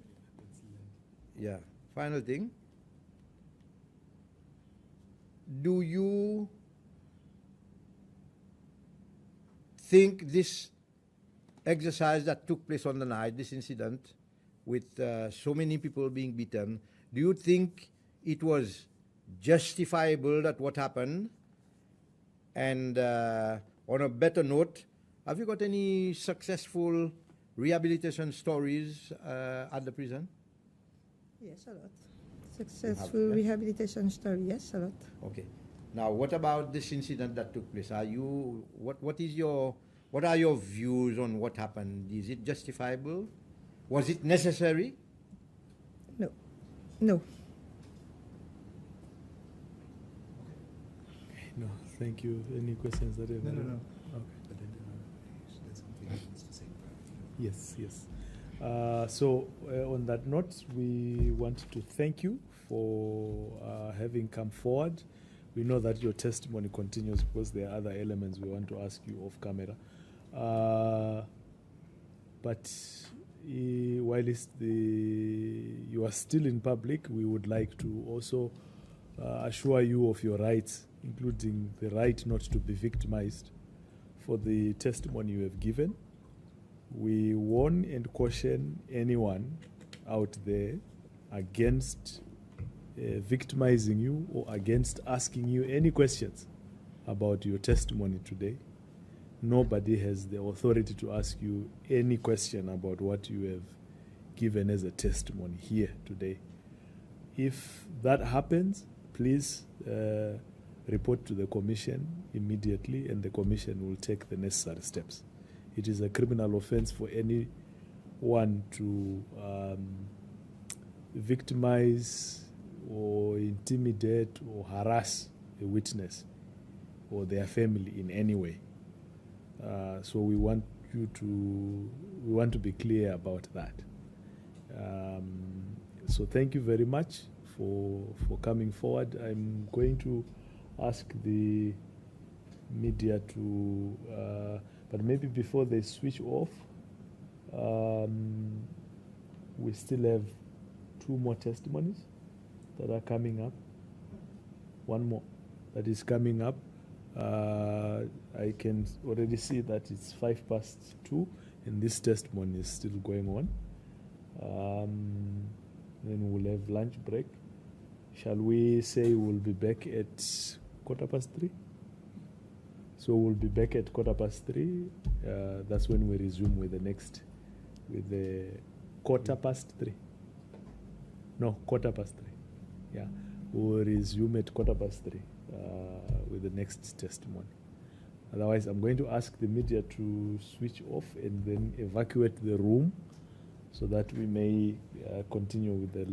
Yeah, final thing. Do you think this exercise that took place on the night, this incident, with so many people being beaten, do you think it was justifiable that what happened? And on a better note, have you got any successful rehabilitation stories at the prison? Yes, a lot. Successful rehabilitation story, yes, a lot. Okay. Now, what about this incident that took place? What are your views on what happened? Is it justifiable? Was it necessary? No. No. No, thank you. Any questions that you have? No. Okay. But then there's something he wants to say. Yes. So on that note, we want to thank you for having come forward. We know that your testimony continues because there are other elements we want to ask you off camera. But while you are still in public, we would like to also assure you of your rights, including the right not to be victimized for the testimony you have given. We warn and caution anyone out there against victimizing you or against asking you any questions about your testimony today. Nobody has the authority to ask you any question about what you have given as a testimony here today. If that happens, please report to the commission immediately, and the commission will take the necessary steps. It is a criminal offense for anyone to victimize or intimidate or harass a witness or their family in any way. So we want to be clear about that. So thank you very much for coming forward. I'm going to ask the media to, but maybe before they switch off, we still have 2 more testimonies that are coming up. 1 more that is coming up. I can already see that it's 2:05, and this testimony is still going on. Then we'll have lunch break. Shall we say we'll be back at 3:15? So we'll be back at 3:15. That's when we resume with the 3:15. No, 3:15. Yeah, we'll resume at 3:15 with the next testimony. Otherwise, I'm going to ask the media to switch off and then evacuate the room so that we may continue with the